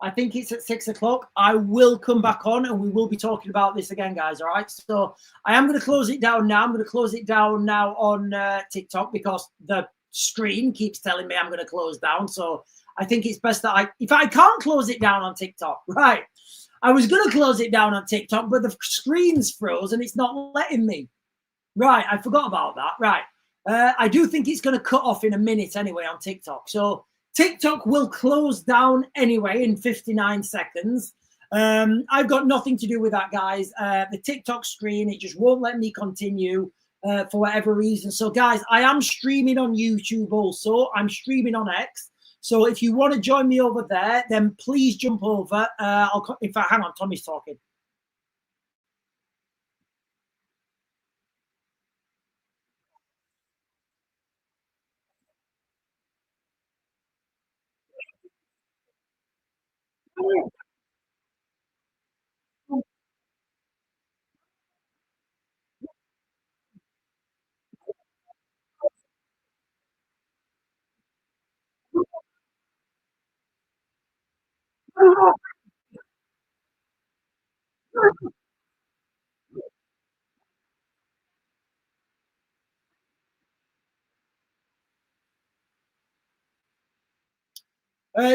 I think it's at 6 o'clock. I will come back on and we will be talking about this again, guys. All right. So I am going to close it down now. I'm going to close it down now on TikTok because the screen keeps telling me I'm going to close down. So I think it's best that if I can't close it down on TikTok, right. I was going to close it down on TikTok, but the screen's froze and it's not letting me. Right. I forgot about that. Right. I do think it's going to cut off in a minute anyway on TikTok. So TikTok will close down anyway in 59 seconds. I've got nothing to do with that, guys. The TikTok screen, it just won't let me continue for whatever reason. So, guys, I am streaming on YouTube also. I'm streaming on X. So if you want to join me over there, then please jump over. In fact, hang on, Tommy's talking.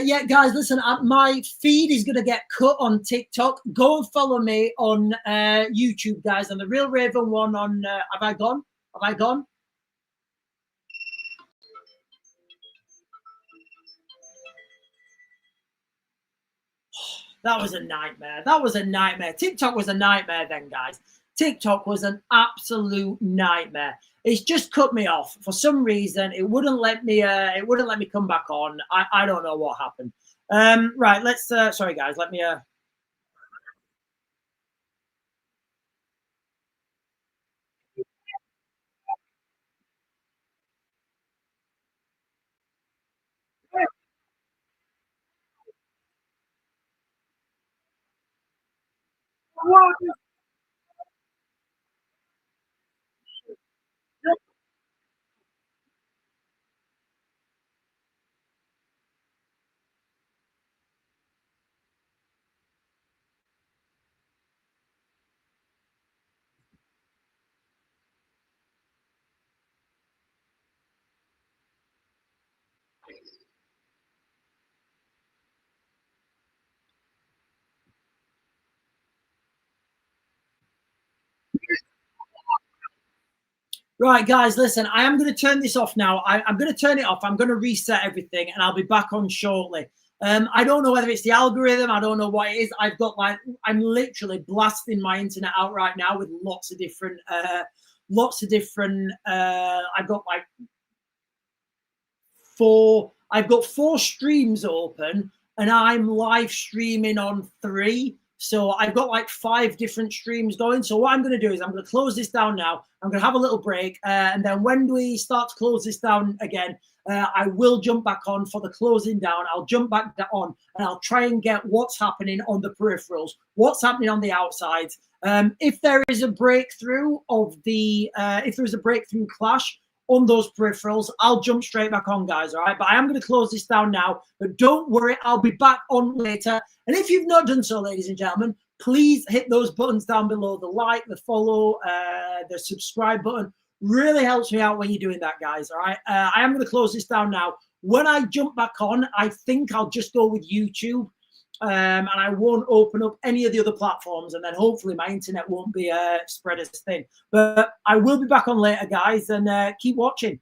Yeah, guys, listen, my feed is going to get cut on TikTok. Go and follow me on YouTube, guys, on the Real Raven one on, have I gone? Have I gone? That was a nightmare. That was a nightmare. TikTok was a nightmare then, guys. TikTok was an absolute nightmare. It's just cut me off for some reason. It wouldn't let me. It wouldn't let me come back on. I don't know what happened. Right. Let's. Sorry, guys. Let me. Right, guys, listen, I am going to turn this off now. I'm going to turn it off. I'm going to reset everything and I'll be back on shortly. I don't know whether it's the algorithm. I don't know what it is. I've got I'm literally blasting my internet out right now with lots of different, I've got I've got 4 streams open and I'm live streaming on 3. So I've got 5 different streams going. So what I'm going to do is I'm going to close this down now. I'm going to have a little break. And then when we start to close this down again, I will jump back on for the closing down. I'll jump back on and I'll try and get what's happening on the peripherals, what's happening on the outsides. If there is a breakthrough if there's a breakthrough clash on those peripherals, I'll jump straight back on, guys. All right, but I am going to close this down now. But don't worry, I'll be back on later. And if you've not done so, ladies and gentlemen, please hit those buttons down below: the like, the follow, the subscribe button. Really helps me out when you're doing that, guys. All right, I am going to close this down now. When I jump back on, I think I'll just go with YouTube. And I won't open up any of the other platforms, and then hopefully my internet won't be spread as thin. But I will be back on later, guys, and keep watching.